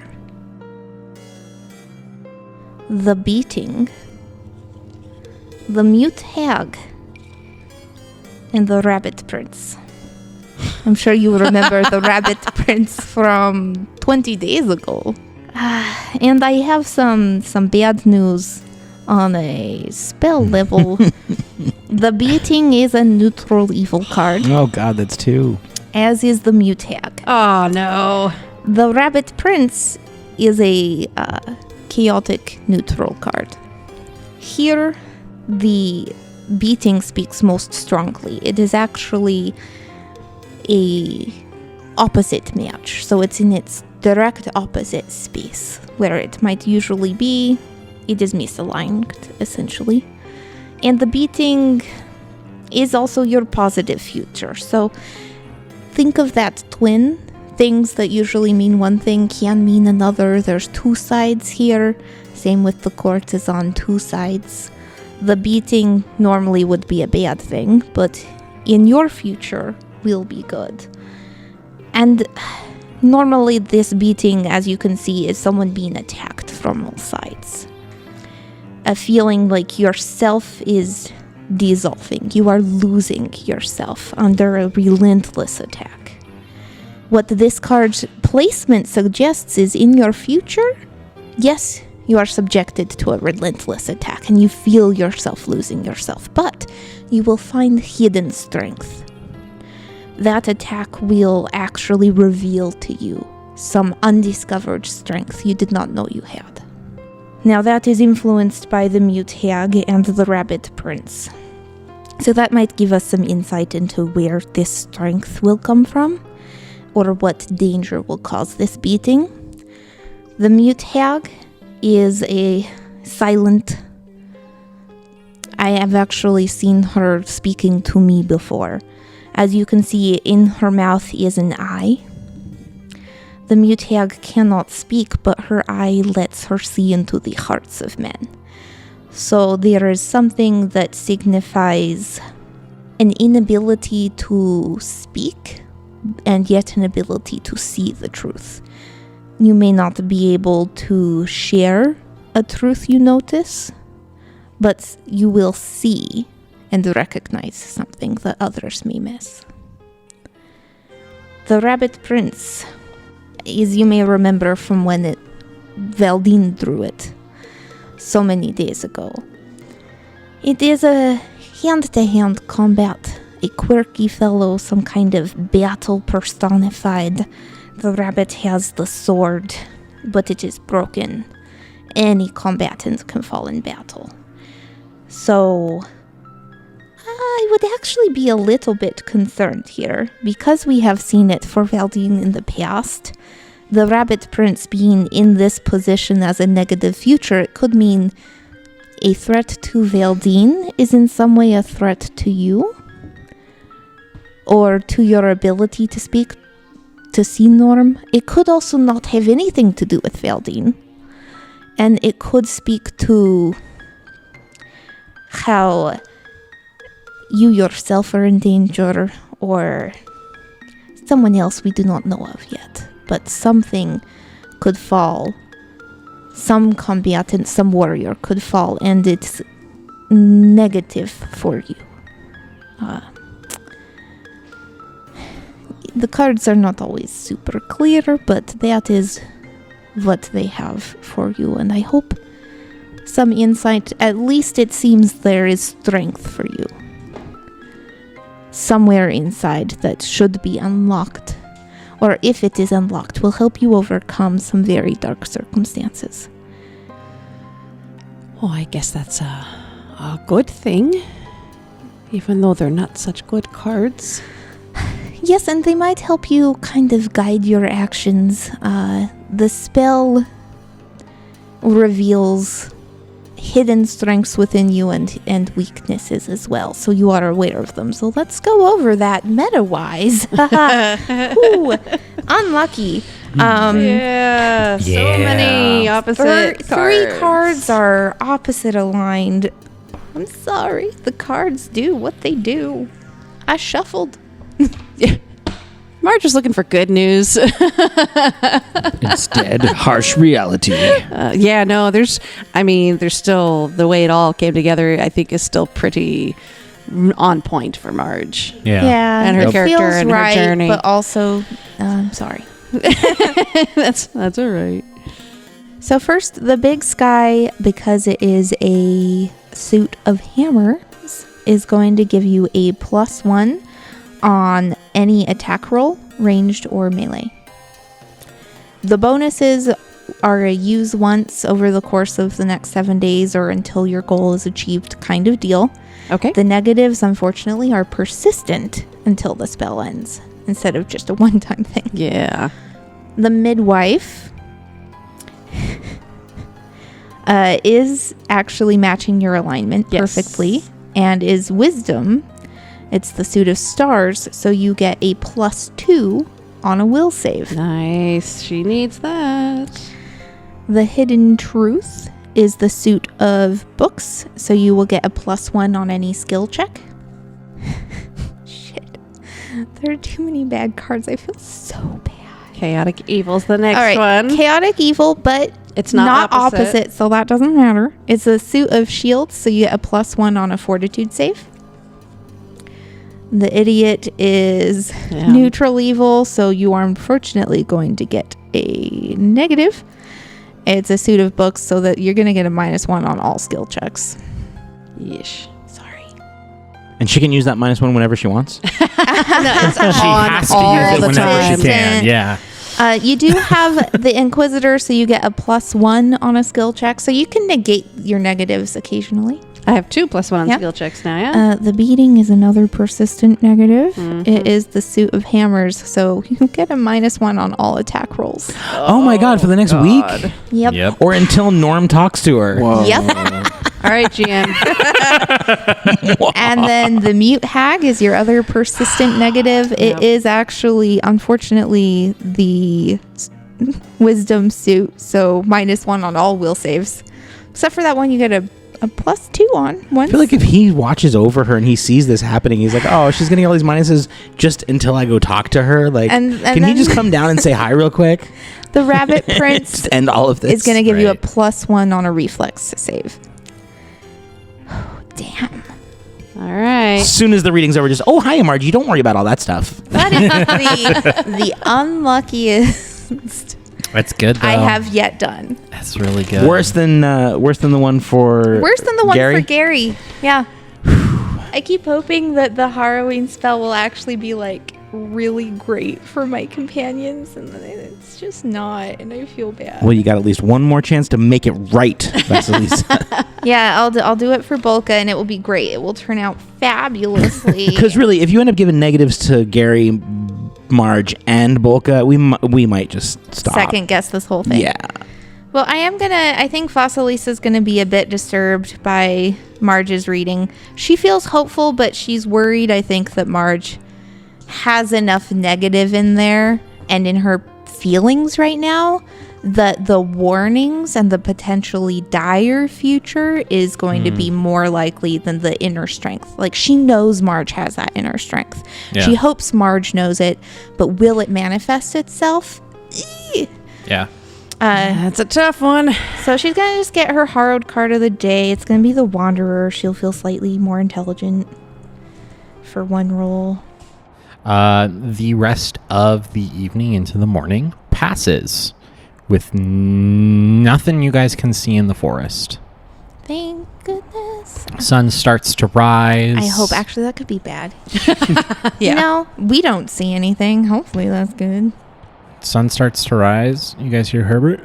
The Beating, the Mute Hag, and the Rabbit Prince. I'm sure you remember the Rabbit Prince from 20 days ago. And I have some bad news on a spell level. The Beating is a neutral evil card, Oh god, that's two. as is the Mute Hag. Oh, no. The Rabbit Prince is a chaotic neutral card. Here, the Beating speaks most strongly. It is actually a opposite match, so it's in its direct opposite space where it might usually be. It is misaligned, essentially. And the Beating is also your positive future. So think of that twin. Things that usually mean one thing can mean another. There's two sides here. Same with the courtesan, two sides. The Beating normally would be a bad thing, but in your future will be good. And normally this Beating, as you can see, is someone being attacked from all sides. A feeling like yourself is dissolving. You are losing yourself under a relentless attack. What this card's placement suggests is in your future, yes, you are subjected to a relentless attack and you feel yourself losing yourself, but you will find hidden strength. That attack will actually reveal to you some undiscovered strength you did not know you had. Now that is influenced by the mute hag and the rabbit prince. So that might give us some insight into where this strength will come from, or what danger will cause this beating. The mute hag is a silent... I have actually seen her speaking to me before. As you can see, in her mouth is an eye. The mute hag cannot speak, but her eye lets her see into the hearts of men. So there is something that signifies an inability to speak, and yet an ability to see the truth. You may not be able to share a truth you notice, but you will see and recognize something that others may miss. The Rabbit Prince, as you may remember from when Valdeen drew it so many days ago. It is a hand-to-hand combat, a quirky fellow, some kind of battle personified. The rabbit has the sword, but it is broken. Any combatant can fall in battle. So, I would actually be a little bit concerned here, because we have seen it for Valdeen in the past. The Rabbit Prince being in this position as a negative future, it could mean a threat to Valdeen is in some way a threat to you, or to your ability to speak, to see Norm. It could also not have anything to do with Valdeen, and it could speak to how you yourself are in danger, or someone else we do not know of yet. But something could fall. Some combatant, some warrior could fall, and it's negative for you. The cards are not always super clear, but that is what they have for you, and I hope some insight. At least it seems there is strength for you somewhere inside that should be unlocked, or if it is unlocked, will help you overcome some very dark circumstances. Oh, I guess that's a good thing, even though they're not such good cards. Yes, and they might help you kind of guide your actions. The spell reveals hidden strengths within you and weaknesses as well, so you are aware of them. So let's go over that meta-wise. Ooh, unlucky. Yeah, so many opposite cards. Three cards are opposite aligned. I'm sorry, the cards do what they do. I shuffled. Marge is looking for good news. Instead, harsh reality. There's still, the way it all came together, I think, is still pretty on point for Marge. Yeah. And her character feels and right, her journey. but also, sorry. That's all right. So first, the big sky, because it is a suit of hammers, is going to give you a +1 on any attack roll, ranged or melee. The bonuses are a use once over the course of the next 7 days or until your goal is achieved kind of deal. Okay. The negatives, unfortunately, are persistent until the spell ends, instead of just a one-time thing. Yeah. The midwife is actually matching your alignment perfectly, and is wisdom. It's the suit of stars, so you get a +2 on a will save. Nice. She needs that. The hidden truth is the suit of books, so you will get a +1 on any skill check. Shit. There are too many bad cards. I feel so bad. Chaotic Evil's the next All right, one. Chaotic Evil, but It's not opposite. so that doesn't matter. It's a suit of shields, so you get a +1 on a fortitude save. The idiot is neutral evil, so you are unfortunately going to get a negative. It's a suit of books, so that you're going to get a -1 on all skill checks. Yeesh. Sorry. And she can use that -1 whenever she wants. No, it's She on has to all use it the whenever time. she can. Yeah. You do have the Inquisitor, so you get a +1 on a skill check, so you can negate your negatives occasionally. I have 2 +1 on Yep. skill checks now, yeah? The beating is another persistent negative. It is the suit of hammers, so you get a -1 on all attack rolls. Oh my god, for the next week? Yep. Yep. Or until Norm talks to her. Yep. All right, GM. And then the mute hag is your other persistent negative. It Yep. is actually, unfortunately, the wisdom suit, so -1 on all will saves. Except for that one, you get a +2 on once. I feel like if he watches over her and he sees this happening, he's like, oh, she's getting all these minuses just until I go talk to her. Like, And can he then- just come down and say hi real quick? The rabbit prince Just end all of this. is going to give you a Right. +1 on a reflex save. Damn. All right. As soon as the reading's over, just, oh, hi, Marge. You don't worry about all that stuff. That is the unluckiest That's good, though. I have yet done. That's really good. Worse than the one for Worse than the one Gary? for Gary. Yeah. I keep hoping that the Harrowing spell will actually be like really great for my companions, and then it's just not, and I feel bad. Well, you got at least one more chance to make it right, Vasilisa. Yeah, I'll do it for Bolka, and it will be great. It will turn out fabulously. Because really, if you end up giving negatives to Gary, Marge, and Bolka, we might just stop. second guess this whole thing. Yeah. Well, I think Vasilisa's gonna be a bit disturbed by Marge's reading. She feels hopeful, but she's worried, I think, that Marge has enough negative in there and in her feelings right now that the warnings and the potentially dire future is going to be more likely than the inner strength. Like, she knows Marge has that inner strength. Yeah. She hopes Marge knows it, but will it manifest itself? Yeah. That's a tough one. So she's going to just get her Harrowed card of the day. It's going to be the Wanderer. She'll feel slightly more intelligent for one roll. The rest of the evening into the morning passes with nothing you guys can see in the forest. Thank goodness. Sun starts to rise. I hope actually that could be bad. Yeah. No, we don't see anything. Hopefully that's good. Sun starts to rise. You guys hear Herbert?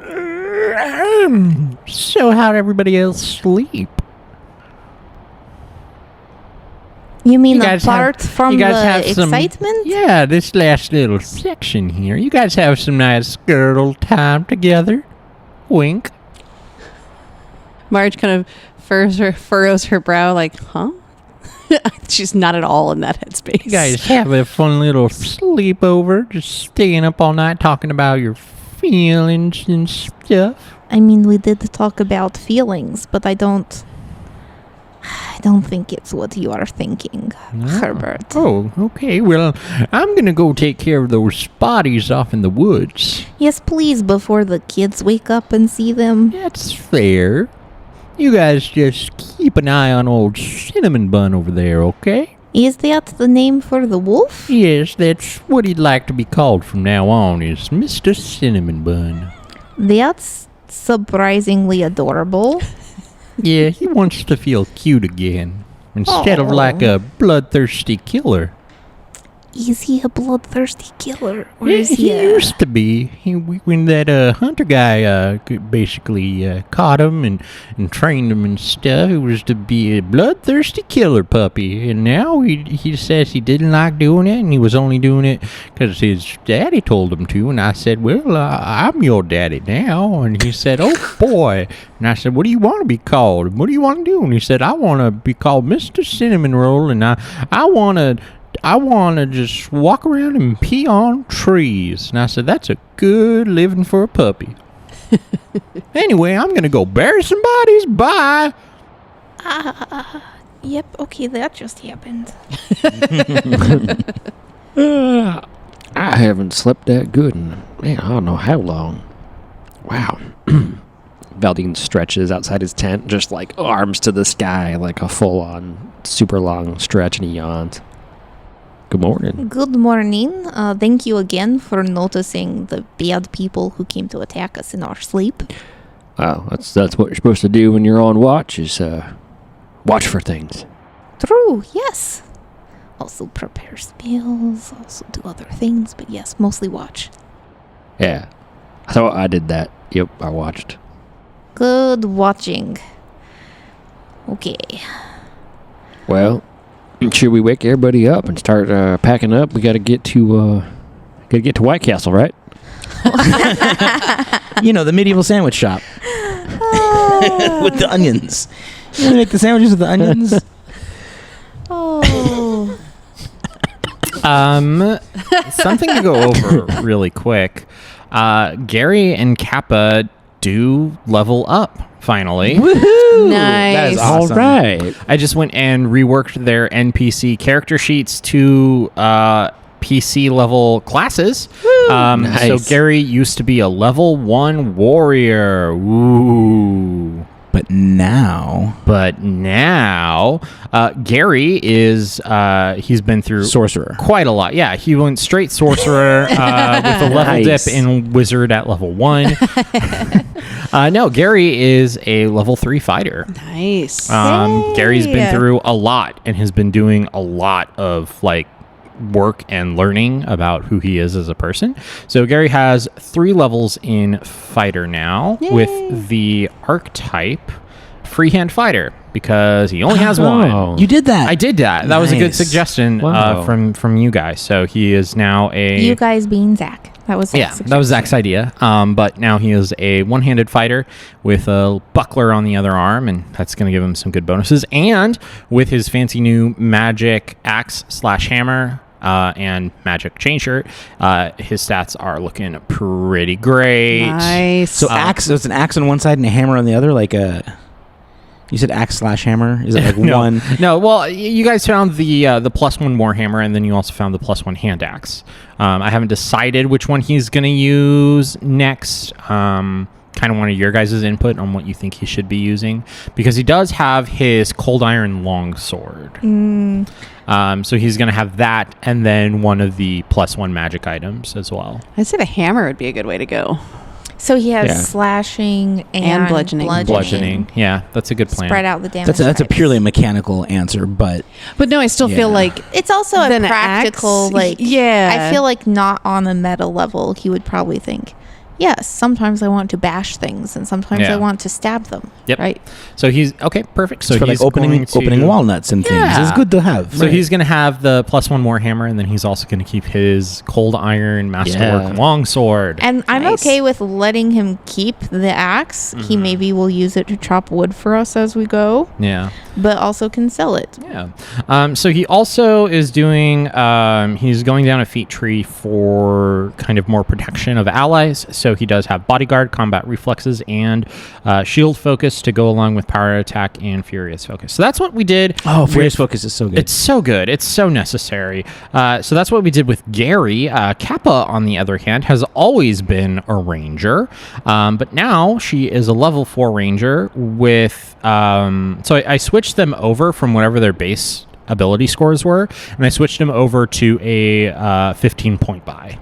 So how'd everybody else sleep? You mean You the guys have- part from you guys the have some- excitement? Yeah, this last little section here. You guys have some nice girdle time together. Wink. Marge kind of furrows her brow like, huh? She's not at all in that headspace. You guys have a fun little sleepover, just staying up all night talking about your feelings and stuff. I mean, we did talk about feelings, but I don't think it's what you are thinking, Herbert. Oh, okay. Well, I'm gonna go take care of those bodies off in the woods. Yes, please, before the kids wake up and see them. That's fair. You guys just keep an eye on old Cinnamon Bun over there, okay? Is that the name for the wolf? Yes, that's what he'd like to be called from now on, is Mr. Cinnamon Bun. That's surprisingly adorable. Yeah, he wants to feel cute again, instead of like a bloodthirsty killer. Is he a bloodthirsty killer? Or Yeah, is he he used to be. When that hunter guy basically caught him and trained him and stuff, it was to be a bloodthirsty killer puppy. And now he says he didn't like doing it, and he was only doing it because his daddy told him to. And I said, well, I'm your daddy now. And he said, oh, boy. And I said, what do you want to be called? What do you want to do? And he said, I want to be called Mr. Cinnamon Roll, and I want to just walk around and pee on trees. And I said, that's a good living for a puppy. Anyway, I'm going to go bury some bodies. Bye. Yep, okay, that just happened. I haven't slept that good in, man, I don't know how long. Wow. Valdeen stretches outside his tent, just like arms to the sky, like a full-on, super long stretch, and he yawns. Good morning. Good morning. Thank you again for noticing the bad people who came to attack us in our sleep. Wow, that's what you're supposed to do when you're on watch, is watch for things. True, yes. Also prepare spells, also do other things, but yes, mostly watch. Yeah. So I did that. Yep, I watched. Good watching. Okay. Well, should we wake everybody up and start packing up? We got to get to White Castle, right? The medieval sandwich shop with the onions. You want to make the sandwiches with the onions? Oh. Something to go over really quick. Gary and Kappa do level up finally. Woohoo! Nice. That is awesome. All right. I just went and reworked their NPC character sheets to PC level classes. Nice. So Gary used to be a level 1 warrior. Ooh. But now, Gary is he's been through sorcerer. quite a lot. Yeah, he went straight sorcerer with a level Nice. dip in wizard at level 1. No, Gary is a level 3 fighter. Nice. Gary's been Yay. through a lot and has been doing a lot of work and learning about who he is as a person. So Gary has 3 levels in fighter now with the archetype freehand fighter because he only has one. You did that. I did that. That was a good Nice. suggestion Wow. from you guys. So he is now a You guys being Zach. That was Zach's that was suggestion. Zach's idea. But now he is a one-handed fighter with a buckler on the other arm, and that's going to give him some good bonuses. And with his fancy new magic axe/hammer and magic chain shirt, his stats are looking pretty great. Nice. So axe. So it's an axe on one side and a hammer on the other, like a. You said axe/hammer. Is it like one? No, well, you guys found the +1 warhammer, and then you also found the +1 hand axe. I haven't decided which one he's going to use next. Kind of wanted your guys' input on what you think he should be using, because he does have his cold iron longsword. So he's going to have that, and then one of the +1 magic items as well. I said a hammer would be a good way to go. So he has Yeah. slashing and, And bludgeoning. Bludgeoning, yeah, that's a good plan. Spread out the damage. That's a types. purely mechanical answer, but But no, I still feel Yeah. like It's also a Then an practical, axe? Yeah. I feel like not on a meta level, he would probably think, yes, sometimes I want to bash things, and sometimes Yeah. I want to stab them. Yep. right. So he's okay, perfect. So for he's like opening going to, opening walnuts and things. Yeah. It's good to have. So he's going to have the +1 warhammer, and then he's also going to keep his cold iron masterwork Yeah. longsword. And I'm Nice. okay with letting him keep the axe. He maybe will use it to chop wood for us as we go, Yeah. but also can sell it. Yeah. So he also is doing, he's going down a feat tree for kind of more protection of allies. So he does have bodyguard, combat reflexes, and shield focus to go along with power attack and furious focus. So that's what we did. Oh, Furious with- Focus is so good. It's so good. It's so necessary. So that's what we did with Gary. Kappa, on the other hand, has always been a ranger, but now she is a level 4 ranger with. So I switched them over from whatever their base ability scores were, and I switched them over to a 15-point buy.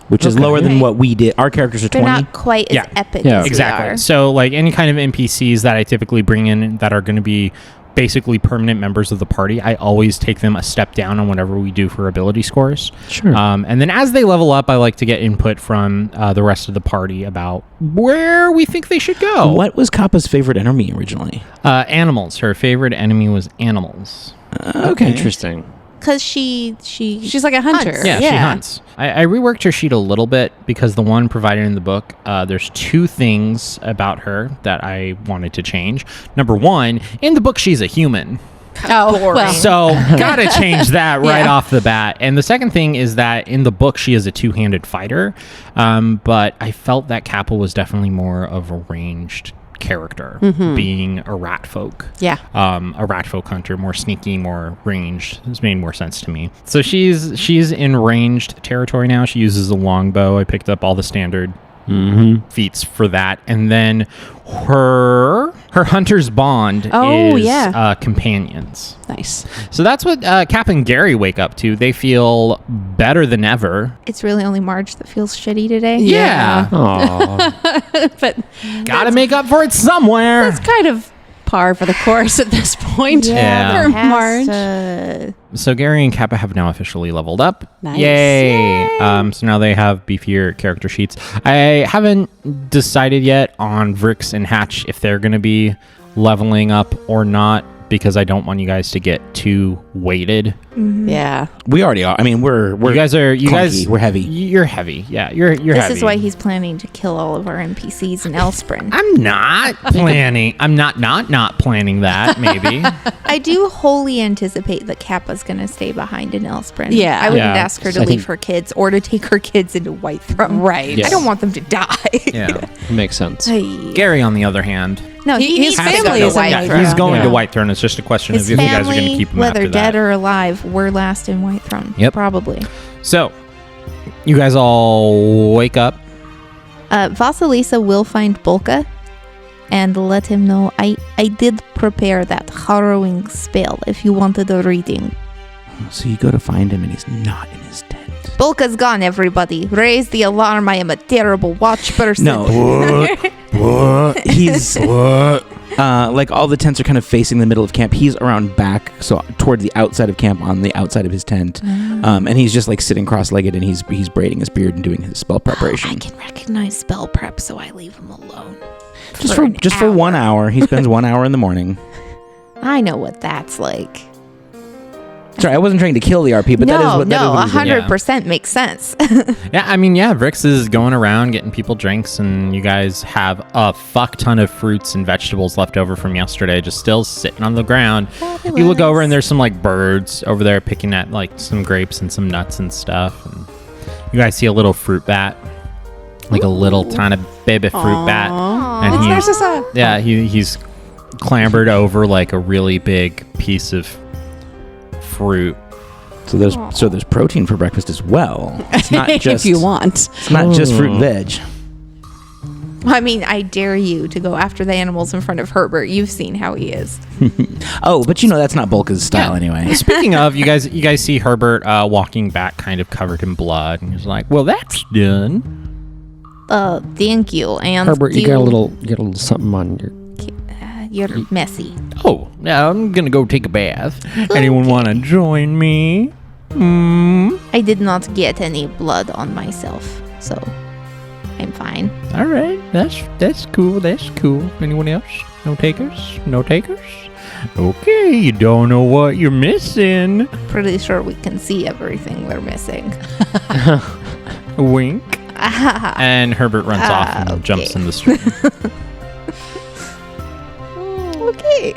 which is lower than what we did. Our characters are They're 20. not quite as Yeah. epic Yeah. as Exactly. we are. So like any kind of NPCs that I typically bring in that are going to be basically permanent members of the party, I always take them a step down on whatever we do for ability scores. Sure. And then as they level up, I like to get input from the rest of the party about where we think they should go. What was Kappa's favorite enemy originally? Animals. Her favorite enemy was animals. Okay. Interesting. Because she's like a hunter. hunts. Yeah, she hunts. I reworked her sheet a little bit because the one provided in the book, there's 2 things about her that I wanted to change. Number 1, in the book, she's a human. Oh, well. So gotta change that right Yeah. off the bat. And the second thing is that in the book, she is a 2-handed fighter. But I felt that Kappa was definitely more of a ranged character, being a rat folk. Yeah. A rat folk hunter, more sneaky, more ranged. This made more sense to me. So she's in ranged territory now. She uses a longbow. I picked up all the standard feats for that, and then her hunter's bond is companions. Nice. So that's what Cap and Gary wake up to. They feel better than ever. It's really only Marge that feels shitty today. Yeah. Aw. But Gotta make up for it somewhere. that's kind of par for the course at this point. Yeah. For Has Marge. to- So Gary and Kappa have now officially leveled up. Nice. Yay! So now they have beefier character sheets. I haven't decided yet on Vrix and Hatch if they're going to be leveling up or not, because I don't want you guys to get too weighted. Yeah. We already are. I mean, we're You guys clunky. We're heavy. You're heavy. Yeah, you're This heavy. is why he's planning to kill all of our NPCs in Elsprin. I'm not planning. I'm not planning that. Maybe. I do wholly anticipate that Kappa's going to stay behind in Elsprin. Yeah. I wouldn't Yeah. ask her to I leave think- her kids or to take her kids into Whitethrone. Right. Yes. I don't want them to die. Yeah. Makes sense. Hey. Gary, on the other hand, No, he His needs to family go is to in Whitethrone. yeah, he's going Yeah. to Whitethrone. It's just a question His of if you guys are family, going to keep him whether after dead that. or alive, we're last in Whitethrone. Yep. Probably. So, you guys all wake up. Vasilisa will find Bolka and let him know I did prepare that harrowing spell if you wanted a reading. So you go to find him, and he's not in his tent. Bolka's gone, everybody. Raise the alarm. I am a terrible watch person. No. What? He's like all the tents are kind of facing the middle of camp. He's around back, so toward the outside of camp, on the outside of his tent, and he's just like sitting cross-legged, and he's braiding his beard and doing his spell preparation. I can recognize spell prep, so I leave him alone. just for 1 hour. He spends 1 hour in the morning. I know what that's like. Sorry, I wasn't trying to kill the RP, but that is what that is what he's doing. 100% makes sense. Yeah, I mean, yeah, Vrix is going around getting people drinks, and you guys have a fuck ton of fruits and vegetables left over from yesterday, just still sitting on the ground. You look over, and there's some like birds over there picking at like some grapes and some nuts and stuff. And you guys see a little fruit bat, like a little tiny baby fruit bat, and he's clambered over like a really big piece of fruit. So there's protein for breakfast as well. It's not just if you want. It's not just fruit and veg. I mean, I dare you to go after the animals in front of Herbert. You've seen how he is. Oh, but that's not Bolka's style anyway. Speaking of, you guys see Herbert walking back, kind of covered in blood, and he's like, "Well, that's done." Thank you. And Herbert, you got a little something on your. You're messy. Oh, yeah, I'm gonna go take a bath. Anyone want to join me? I did not get any blood on myself, so I'm fine. All right, that's cool. That's cool. Anyone else? No takers? No takers? Okay, you don't know what you're missing. Pretty sure we can see everything we're missing. Wink. And Herbert runs off and okay. jumps in the stream. Okay.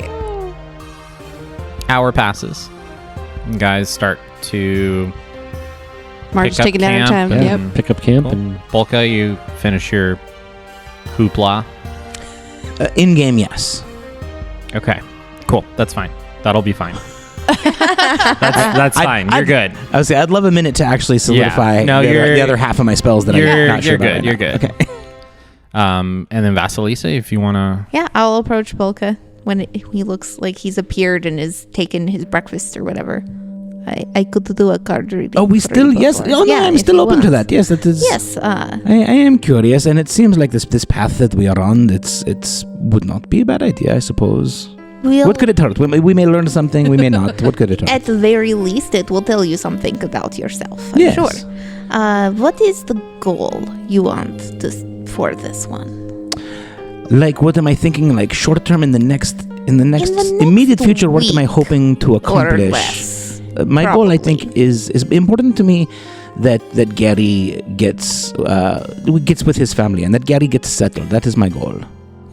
Hour passes. You guys start to Marge pick up taking down her camp time. and- Yep. Pick up camp Cool. and Bolka, you finish your hoopla. In game, yes. Okay, cool. That's fine. That'll be fine. That's fine. You're good. I would say I'd love a minute to actually solidify No, the other half of my spells that I'm not sure you're about. good. You're right now. good. Okay. And then Vasilisa, if you want to. Yeah, I'll approach Bolka when he looks like he's appeared and is taken his breakfast or whatever. I could do a card reading. Oh, we for still you yes. before. Oh no, Yeah, I'm if still you open to want. that. Yes, that is. Yes. I am curious, and it seems like this path that we are on, it's would not be a bad idea, I suppose. What could it hurt? We may learn something, we may not. What could it hurt? At the very least, it will tell you something about yourself. I'm Yes. sure. What is the goal you want for this one? Like, what am I thinking? Like short term in the next next immediate future. What am I week hoping to Or accomplish? less? My goal, I think, probably. is important to me that Gary gets with his family and that Gary gets settled. That is my goal.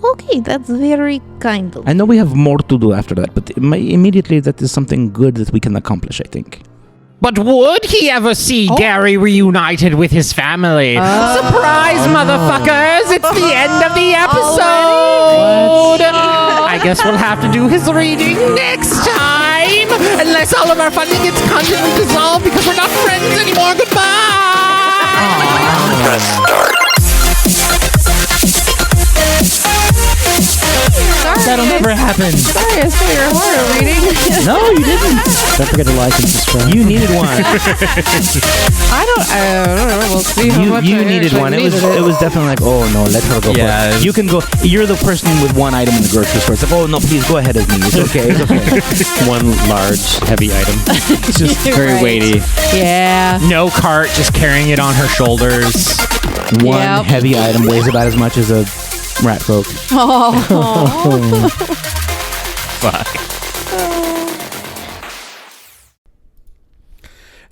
Okay, that's very kind of I know we have more to do after that, but immediately that is something good that we can accomplish, I think. But would he ever see Gary reunited with his family? Surprise, motherfuckers! It's the end of the episode! I guess we'll have to do his reading next time! Unless all of our funding gets constantly dissolved because we're not friends anymore. Goodbye! Press start. That'll never happen. Sorry, I stole your horror reading. No, you didn't. Don't forget to like and subscribe. You needed one. I don't know. We'll see how much You I needed actually one. needed It was definitely like, oh no, let her go Yeah. first. You can go. You're the person with one item in the grocery store. It's like, oh no, please go ahead of me. It's okay. It's okay. One large, heavy item. It's just Very Right. weighty. Yeah. No cart, just carrying it on her shoulders. one Yep. heavy item weighs about as much as a rat folk. Oh. Fuck.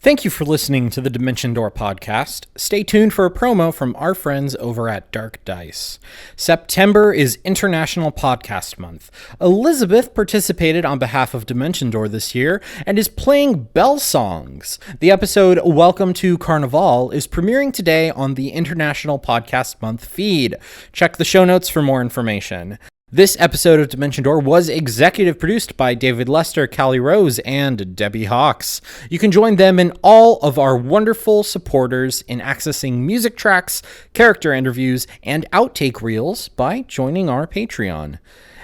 Thank you for listening to the Dimension Door podcast. Stay tuned for a promo from our friends over at Dark Dice. September is International Podcast Month. Elizabeth participated on behalf of Dimension Door this year and is playing bell songs. The episode Welcome to Carnival is premiering today on the International Podcast Month feed. Check the show notes for more information. This episode of Dimension Door was executive produced by David Lester, Callie Rose, and Debbie Hawks. You can join them and all of our wonderful supporters in accessing music tracks, character interviews, and outtake reels by joining our Patreon.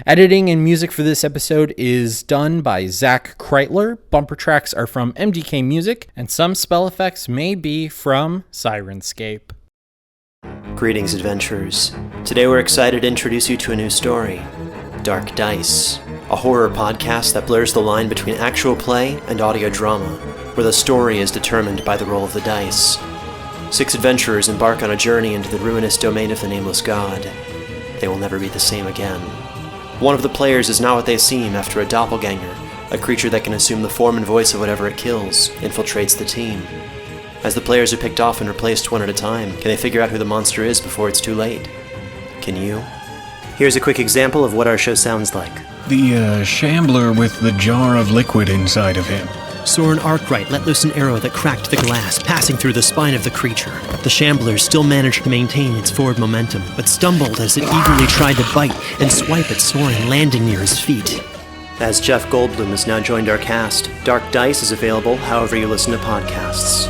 Editing and music for this episode is done by Zac Kreitler. Bumper tracks are from MDK Music, and some spell effects may be from Syrinscape. Greetings, adventurers. Today we're excited to introduce you to a new story, Dark Dice, a horror podcast that blurs the line between actual play and audio drama, where the story is determined by the roll of the dice. 6 adventurers embark on a journey into the ruinous domain of the Nameless God. They will never be the same again. One of the players is not what they seem after a doppelganger, a creature that can assume the form and voice of whatever it kills, infiltrates the team. As the players are picked off and replaced one at a time, can they figure out who the monster is before it's too late? Can you? Here's a quick example of what our show sounds like. The shambler with the jar of liquid inside of him. Soren Arkwright let loose an arrow that cracked the glass, passing through the spine of the creature. The shambler still managed to maintain its forward momentum, but stumbled as it eagerly tried to bite and swipe at Soren, landing near his feet. As Jeff Goldblum has now joined our cast, Dark Dice is available however you listen to podcasts.